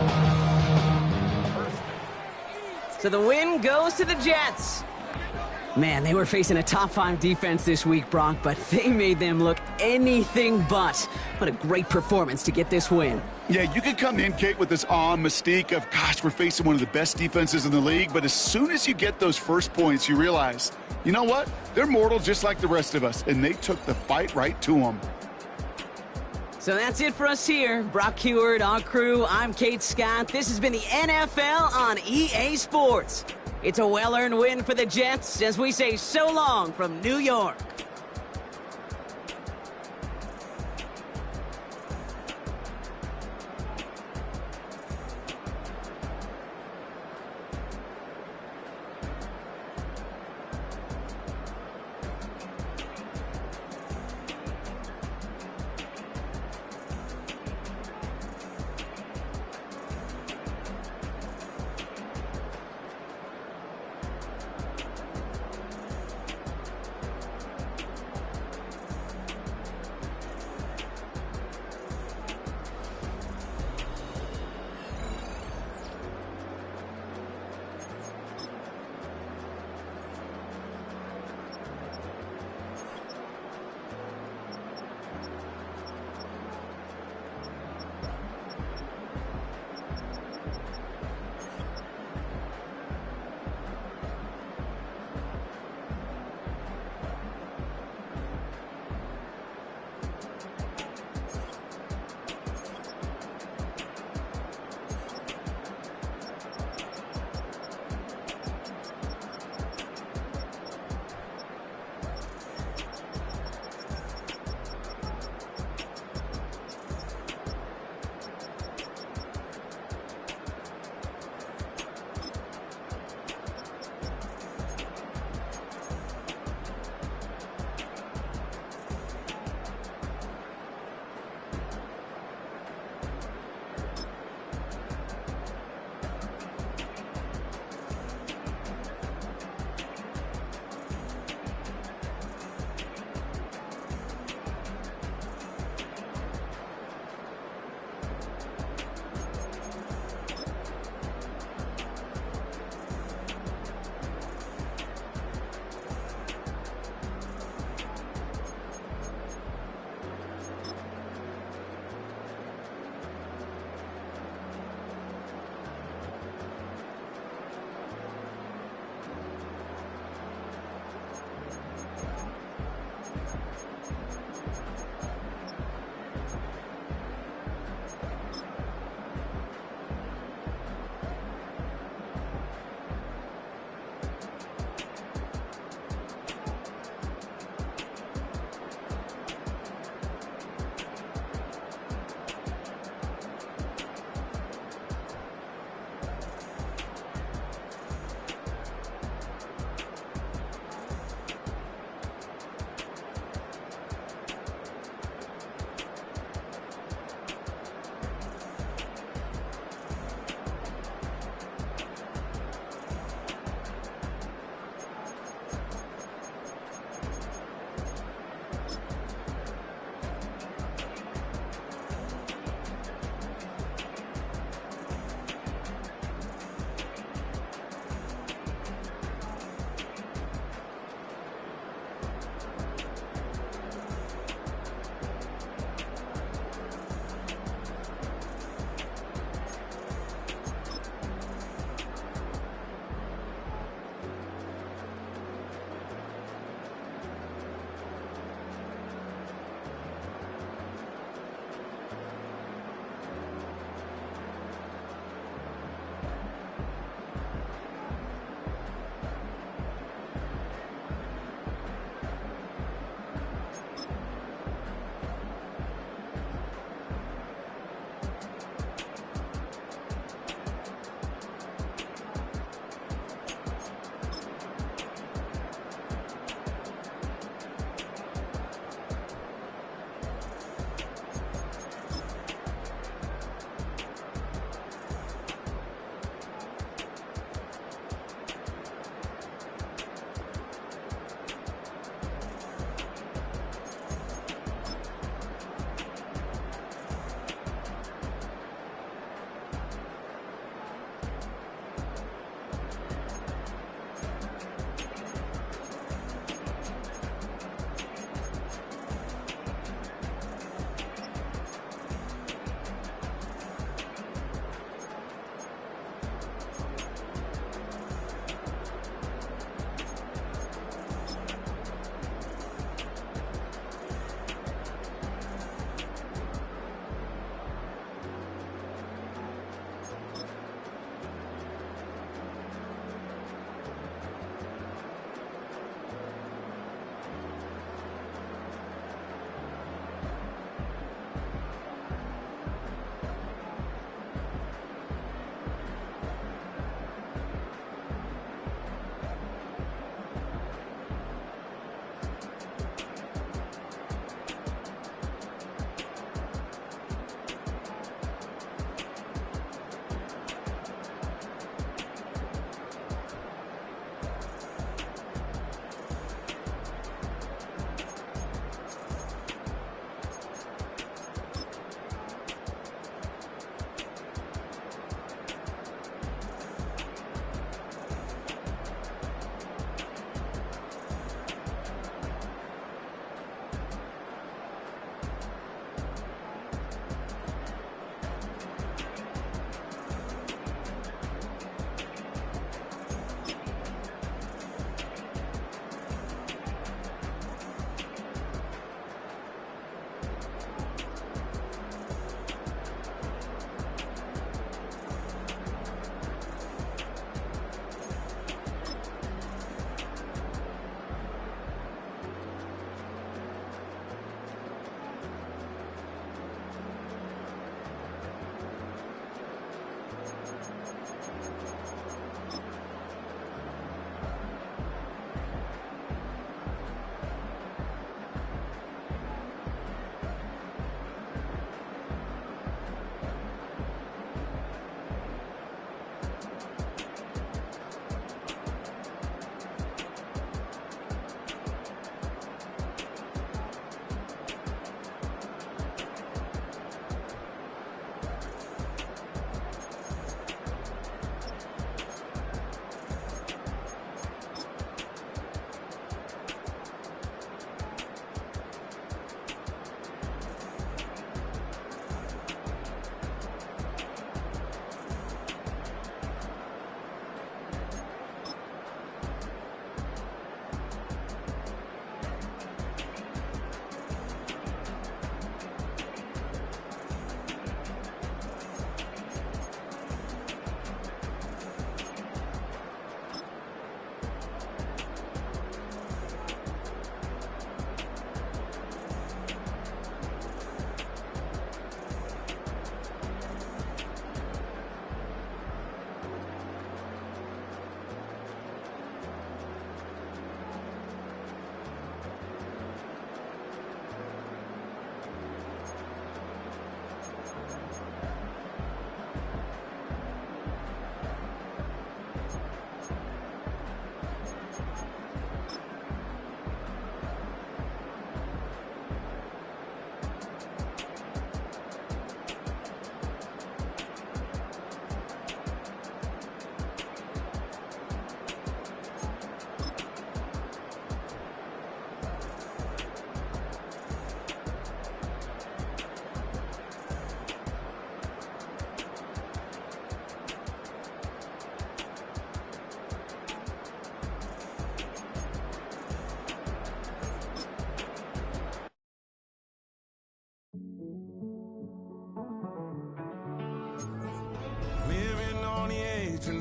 So the win goes to the Jets. Man, they were facing a top 5 defense this week, Brock, but they made them look anything but. What a great performance to get this win. Yeah, you could come in, Kate, with this awe and mystique of, gosh, we're facing one of the best defenses in the league, but as soon as you get those first points, you realize, you know what? They're mortal just like the rest of us, and they took the fight right to them. So that's it for us here. Brock Heward, our crew, I'm Kate Scott. This has been the NFL on EA Sports. It's a well-earned win for the Jets as we say so long from New York.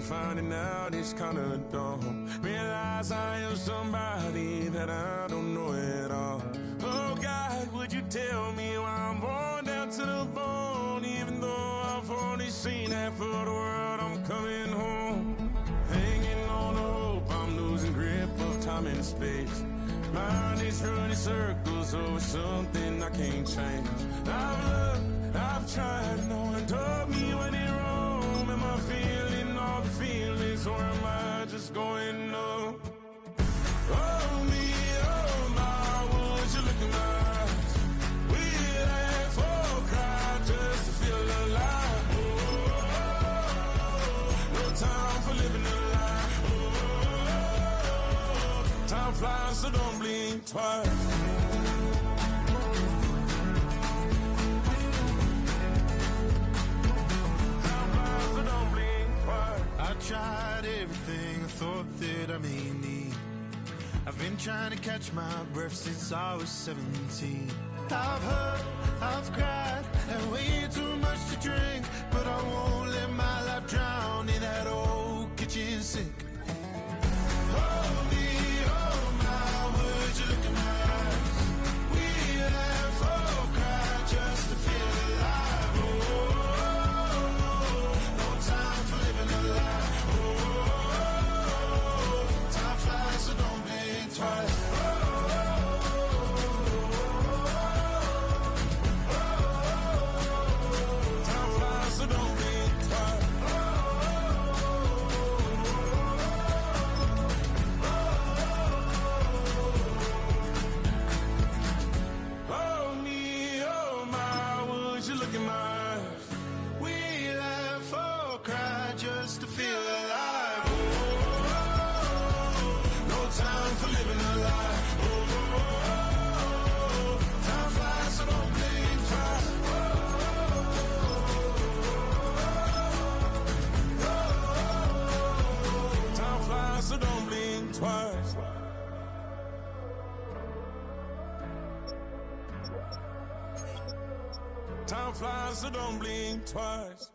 finding out it's kinda dumb. Realize I am somebody that I don't know at all. Oh God, would you tell me why I'm worn down to the bone? Even though I've only seen half of the world, I'm coming home. Hanging on to hope, I'm losing grip of time and space. Mind is running circles over something I can't change. I've looked, I've tried, no one told me when it wrong. Am I feeling all the feelings, or am I just going up? Oh me, oh my, would you look in my eyes? We laugh or cry just to feel alive. No time for living a lie. Time flies, so don't blink twice. I tried everything I thought that I may need. I've been trying to catch my breath since I was 17. I've hurt, I've cried, had way too much to drink, but I won't let my life drown in that old kitchen sink. Oh me, oh my, would you look in my eyes? We laugh or cry just to feel alive. Oh, no time for living a lie. Oh, time flies, so don't blink twice. Time flies, so don't blink twice. Oh me, oh my, would you look in my eyes? We laugh or cry just to feel alive. Oh, no time for living a lie. Oh, time flies, so don't blink twice. Time flies, so don't blink twice. Time flies, so don't blink twice.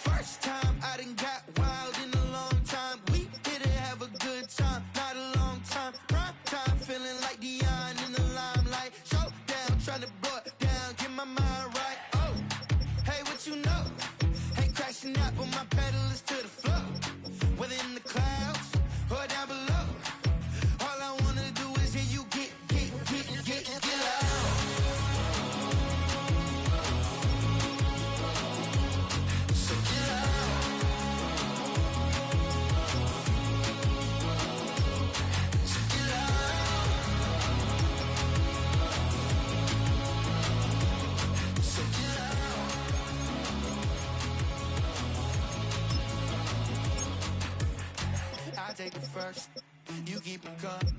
First time I done got wild in a long time. We didn't have a good time, not a long time. Prime time, feeling like Dion in the limelight. Showdown, trying to blow it down, get my mind right. Oh, hey, what you know? Ain't crashing out, but my pedal is to the floor. Whether in the clouds or down below, all I wanna do is hear you get loud. So get loud. So get loud. So get loud. I take it first, you keep it coming.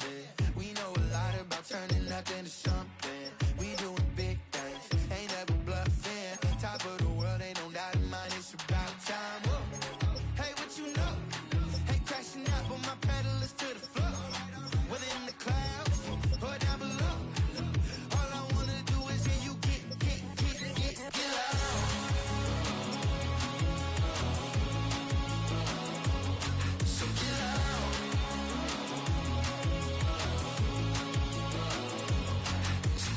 We know a lot about turning nothing to something. We doing big things, ain't never bluffing. Top of the world, ain't no doubt in mine, it's about time. Whoa. Hey, what you know? Ain't crashing out, but my pedal is to the floor. Whether in the clouds or down below, all I wanna do is hear you get loud. So get loud. So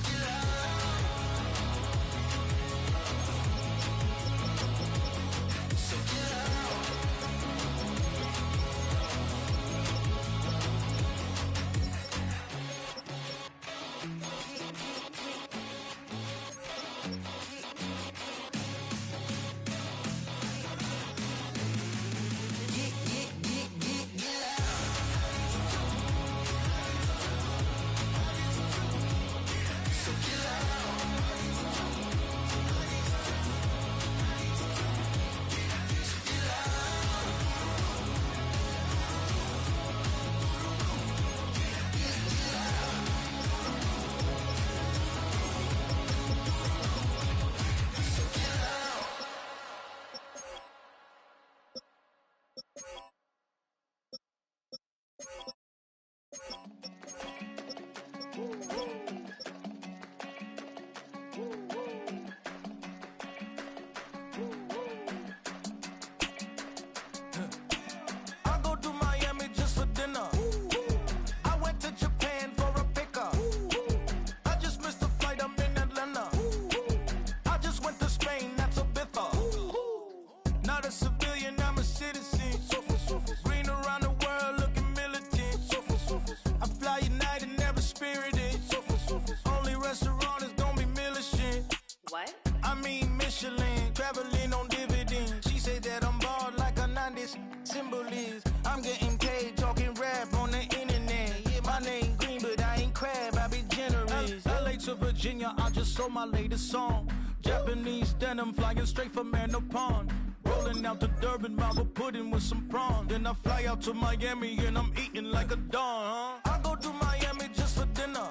Virginia, I just sold my latest song. Japanese denim flying straight from Manapon. Rolling out to Durban, Marble pudding with some prawn. Then I fly out to Miami and I'm eating like a don, huh? I go to Miami just for dinner.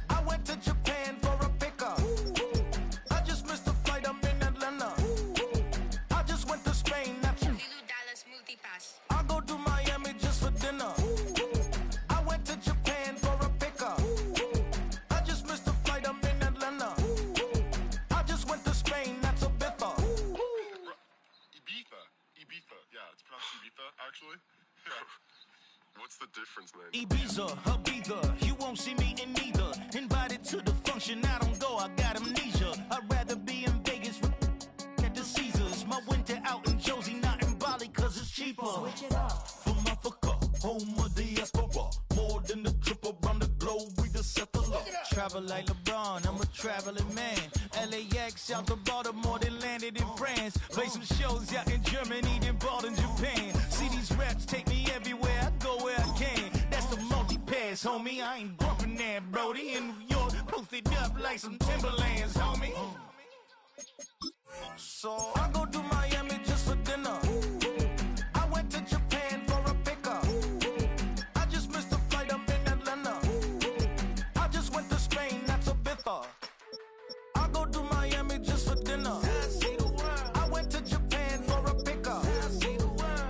I went to Japan for a pickup. I just missed the flight, I'm in Atlanta. I just went to Spain, that's I go to Miami just for dinner. I went to Japan for a pickup. I just missed the flight, I'm in Atlanta. I just went to Spain, that's a biffa. Ibiza. Yeah, it's pronounced Ibiza, actually. What's the difference, man? Ibiza, Ibiza, you won't see me in neither. Invited to the function, I don't go, I got amnesia. I'd rather be in Vegas at the Caesars. My winter out in Josie, not in Bali, cause it's cheaper. Switch it up. From Africa, home of the diaspora. More than the trip around the globe, we the settler. Travel like LeBron, I'm a traveling man. LAX out to Baltimore, then landed in France. Play some shows out in Germany, then bought in Japan. See these raps take me everywhere, I go where I can. That's the multi-pass, homie, I ain't bumping that, Brody. In New York, posted up like some Timberlands, homie. So I go to Miami just for dinner. I went to Japan for a pickup. I just missed the flight, I'm in Atlanta. I just went to Spain, that's a biffa. I go to Miami just for dinner. I went to Japan for a pickup.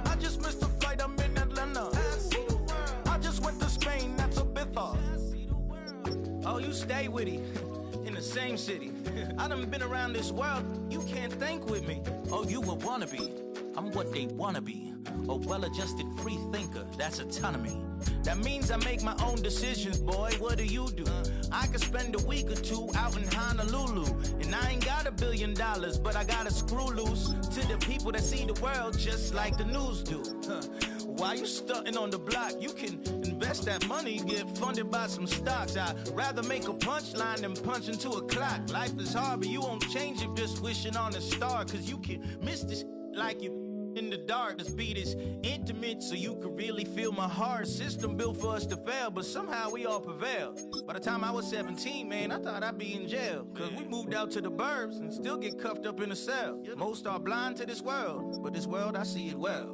I just missed the flight, I'm in Atlanta. I just went to Spain, that's a biffa. Oh, you stay with it. In the same city. I done been around this world, you can't think with me. Oh, you a wannabe, I'm what they wanna be. A well-adjusted free thinker, that's autonomy. That means I make my own decisions, boy, what do you do? I could spend a week or two out in Honolulu. And I ain't got $1 billion, but I got a screw loose to the people that see the world just like the news do. While you stunting on the block, you can invest that money, get funded by some stocks. I'd rather make a punchline than punch into a clock. Life is hard, but you won't change it just wishing on a star. Cause you can miss this like you in the dark. This beat is intimate, so you can really feel my heart. System built for us to fail, but somehow we all prevail. By the time I was 17, man, I thought I'd be in jail. Cause we moved out to the burbs and still get cuffed up in a cell. Most are blind to this world, but this world I see it well.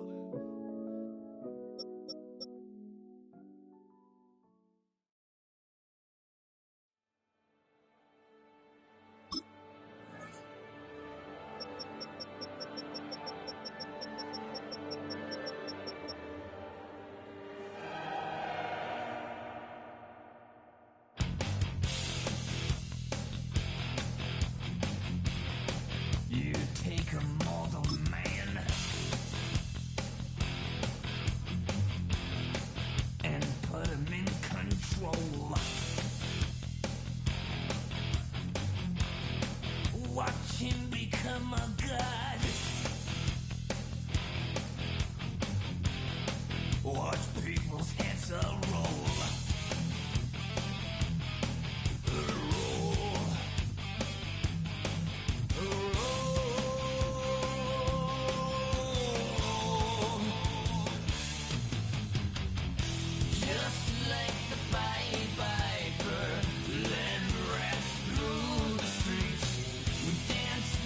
You take a mortal man and put him in control. Watch him become a god. Watch people's heads roll.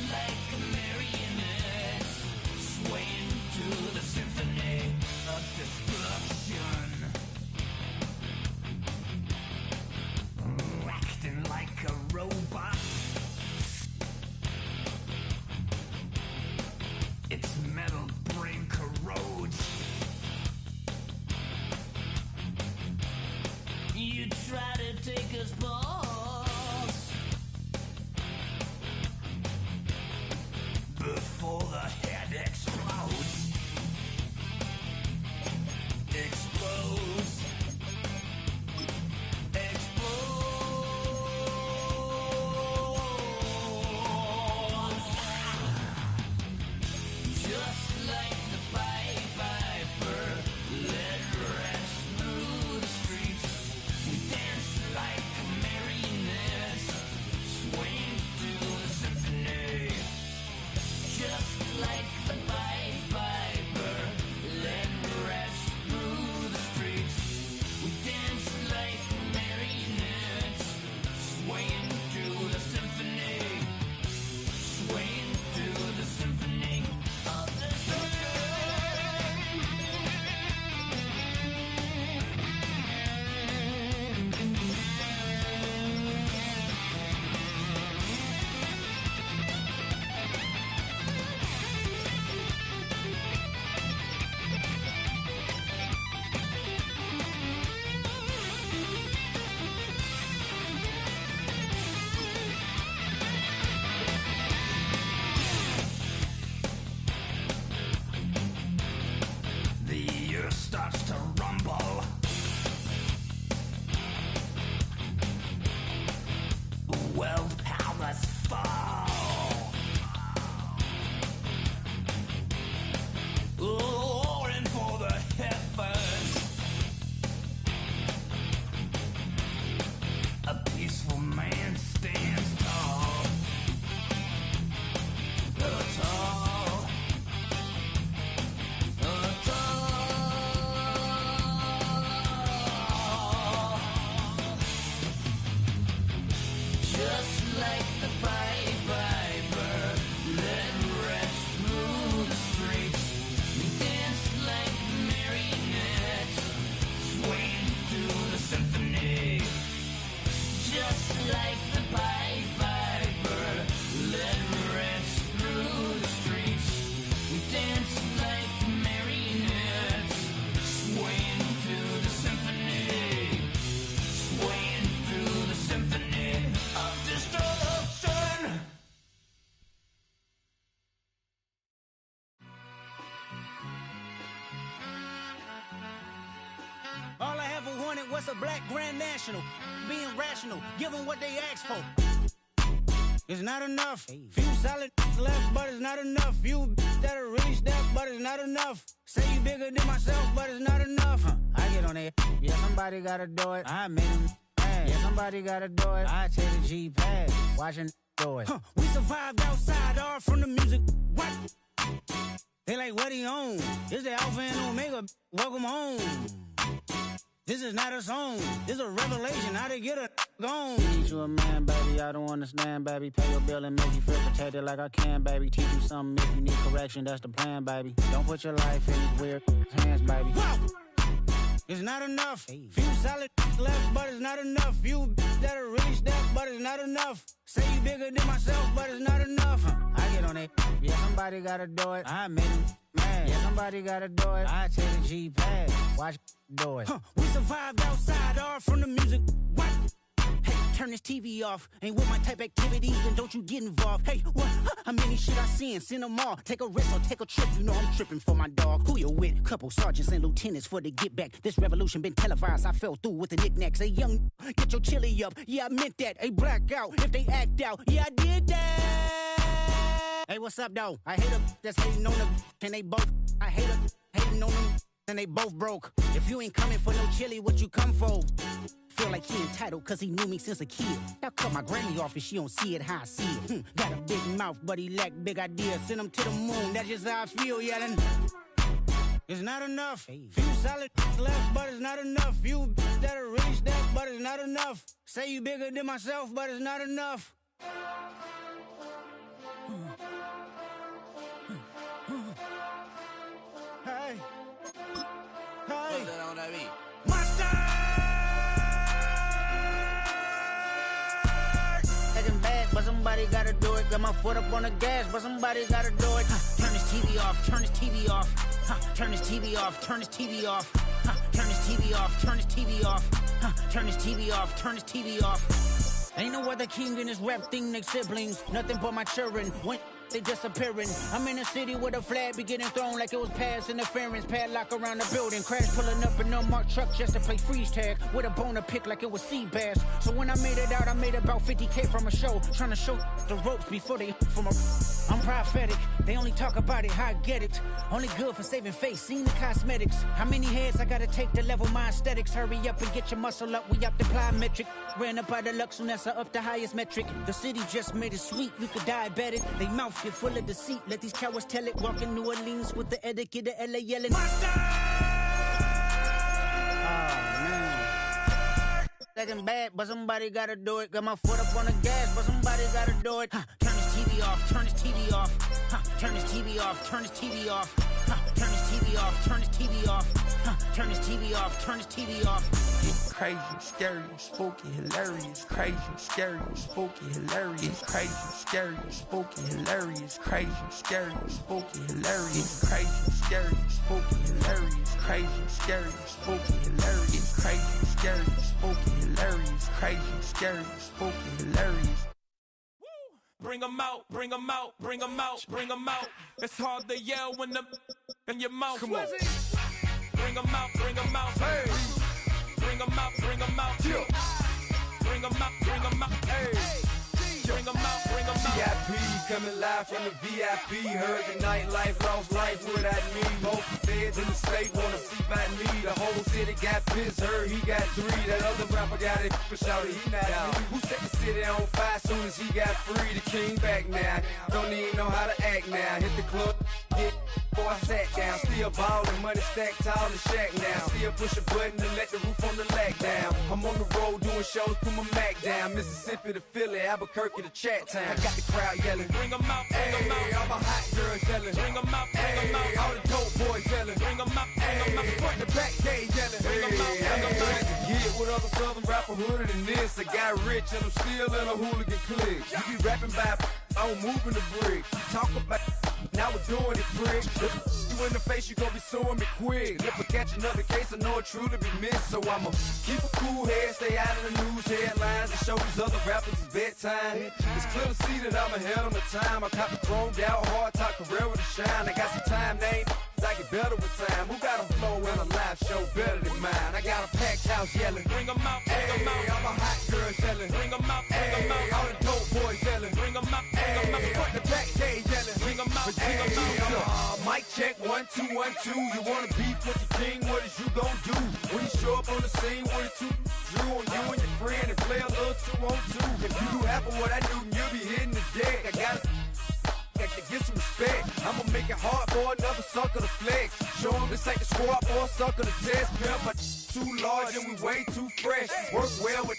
Like a marionette. black Grand National. Being rational, give them what they ask for. It's not enough. Few solid left, but it's not enough. Few that'll really step, but it's not enough. Say you bigger than myself, but it's not enough. I get on it. Yeah, somebody gotta do it. I made him mad. Yeah, somebody gotta do it. I take the G-pad. Watching do it. We survived outside, all from the music. What? They like, what he on? This the Alpha and Omega. Welcome home. This is not a song. This is a revelation. How to get a gone. Need you a man, baby. I don't understand, baby. Pay your bill and make you feel protected like I can, baby. Teach you something if you need correction. That's the plan, baby. Don't put your life in these weird hands, baby. Whoa! It's not enough. Few solid left, but it's not enough. Few that'll really step, but it's not enough. Say you bigger than myself, but it's not enough. I get on it. Yeah, somebody gotta do it. I made him mad. Yeah, somebody gotta do it. I take the G-pad. Watch do it. We survived outside, all from the music. What? Hey, turn this TV off. Ain't with my type activities, then don't you get involved. Hey, what? How many shit I seen? Send them all. Take a risk or take a trip. You know I'm tripping for my dog. Who you with? Couple sergeants and lieutenants for the get back. This revolution been televised. I fell through with the knickknacks. Hey, young, get your chili up. Yeah, I meant that. Hey, black out if they act out. Yeah, I did that. Hey, what's up, though? I hate them that's hating on them. And they both. I hate them hating on them. And they both broke. If you ain't coming for no chili, what you come for? Feel like he entitled cause he knew me since a kid. I cut my granny off and she don't see it how I see it. Got a big mouth, but he lack big ideas. Send him to the moon, that's just how I feel, yelling. It's not enough. Few solid left, but it's not enough. Few that'll really step, but it's not enough. Say you bigger than myself, but it's not enough. Hey. Hey. Mustard! Taking bad, but somebody gotta do it. Got my foot up on the gas, but somebody gotta do it. Turn this TV off, turn this TV off. Turn this TV off, turn this TV off. Turn this TV off, turn this TV off. Turn this TV off, turn this TV off. Ain't no other king in this rap thing, they siblings. Nothing but my children. When they disappearing. I'm in a city with a flag be getting thrown like it was past interference. Padlock around the building. Crash pulling up an unmarked truck just to play freeze tag. With a bone to pick like it was sea bass. So when I made it out, I made about 50K from a show. Trying to show the ropes before they from a... I'm prophetic. They only talk about it, how I get it. Only good for saving face, seen the cosmetics. How many heads I gotta take to level my aesthetics? Hurry up and get your muscle up, we up the plyometric. Ran up out of luck, soon as I up the highest metric. The city just made it sweet, you could diabetic. They mouth get full of deceit, let these cowards tell it. Walk in New Orleans with the etiquette of LA yelling. Monster! Oh, man. Second bad, but somebody gotta do it. Got my foot up on the gas, but somebody gotta do it. Turn this TV off, turn this TV off. Turn this TV off, turn this TV off. Turn this TV off, turn this TV off. Turn this TV off, turn this TV off. Crazy, scary, spooky, hilarious. Crazy, scary, spooky, hilarious. Crazy, scary, spooky, hilarious. Crazy, scary, spooky, hilarious. Crazy, scary, spooky, hilarious. Crazy, scary, spooky, hilarious. Crazy, scary, spooky, hilarious. Crazy, scary, spooky, hilarious. Bring 'em out, bring 'em out, bring 'em out, bring 'em out. It's hard to yell when the in your mouth. Come on. Bring 'em out, bring 'em out. Hey. Bring 'em out, bring 'em out. Yeah. Bring 'em out, bring 'em out. Hey. Bring 'em out, bring 'em out. VIP coming live from the VIP. Heard the nightlife, lost life without me. Both feds in the state wanna see by me. The whole city got pissed, heard he got 3. That other rapper got it, for shouted he not out. Who set the city on fire soon as he got free? The king back now, don't even know how to act now. Hit the club, get before I sat down. Still ballin', money stacked tall in the shack now. Still push a button and let the roof on the lack down. I'm on the road doing shows, put my Mac down. Mississippi to Philly, Albuquerque to Chat Town. I got the crowd yelling. Bring 'em out, bring 'em out. All my hot girls yelling. Bring 'em out, bring 'em out. All the dope boys yelling. Bring 'em out, bring 'em out. Front the back gate yelling. Bring 'em out, bring 'em out. Yeah, what other southern rapper hooded than this? I got rich and I'm still in a hooligan clique. You be rapping by, I'm moving the bricks. You talk about, now we're doing it, prick. You in the face, you gon' be suing me quick. If I catch another case, I know it truly be missed. So I'ma keep a cool head, stay out of the news headlines, and show these other rappers it's bedtime. It's clear to see that I'm ahead of my time. I cop the chromed out, hard top career with a shine. I got some time, name I get better with time. Who got a flow and a live show better than mine? I got a packed house yelling, bring 'em out, bring 'em out. I'm a hot girl yelling, bring 'em out, bring 'em out. All the dope boys yelling, bring 'em out, bring 'em out. Put the back day yelling, bring 'em out, bring 'em out. Mic check, 1 2 1 2. You wanna beef with the king? What is you gon' do when you show up on the scene with a two drew on you and your friend and play a little 2 on 2? If you do half of what I do, you'll be hitting the deck. I gotta get some respect. I'ma make it hard for another sucker to flex. Show 'em this ain't the squad for a sucker to test. Pimp, but too large and we way too fresh. Work well with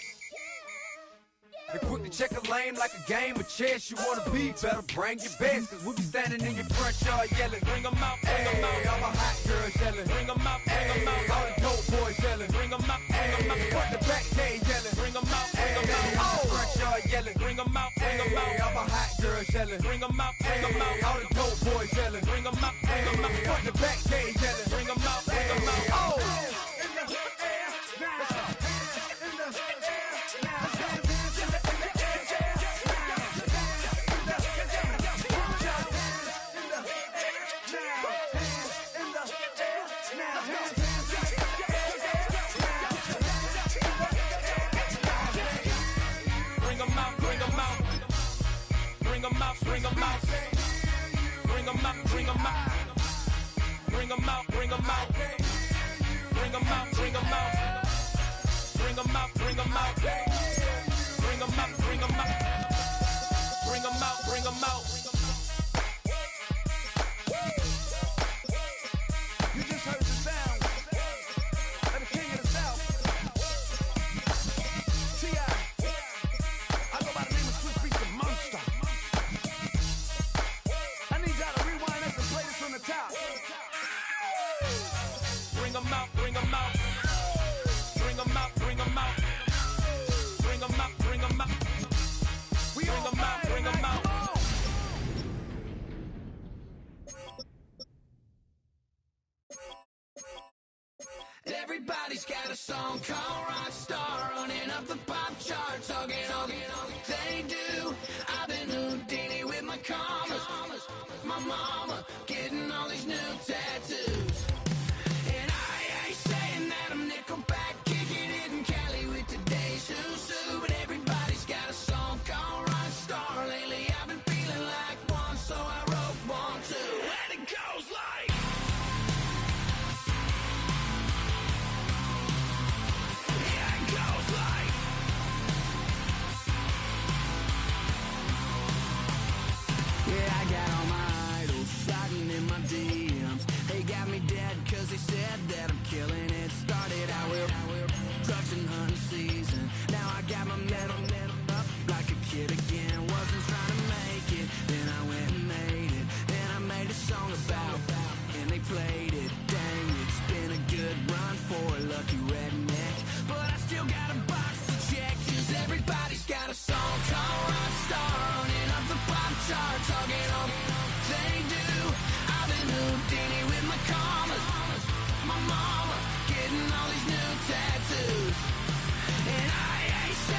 and quick to check a lane like a game of chess. You wanna be better, bring your best. Cause we be standing in your front yard yelling, bring 'em out, bring 'em out. All my hot girls yelling, bring 'em out, bring 'em out. All the dope boys yelling, bring 'em out, bring 'em out. Put the back day yelling, bring 'em out, bring 'em out. All the front yard yelling, bring 'em out, bring 'em out. All my hot girls yelling, bring 'em out, bring 'em out. All the dope boys yelling, bring 'em out, bring 'em out. Put the back day yelling, bring 'em out, bring 'em out. Oh! Bring 'em out, bring 'em out. Bring 'em out, bring 'em out. Bring 'em out, bring 'em out. Bring 'em out, bring 'em out. Bring 'em out, bring 'em out. Bring 'em out, bring 'em out. Bring 'em out, bring 'em out. You just heard the sound of the king of the South. T.I. I go by the name of Swiss Beats the Monster. I need y'all to rewind this and play this from the top. Bring 'em out, bring 'em out. Bring 'em out, bring 'em out. Bring 'em out, bring 'em out. Bring 'em out, bring 'em out. Everybody's got a song called Rockstar, running up the pop charts, they do. I've been Houdini with my commas, my mom.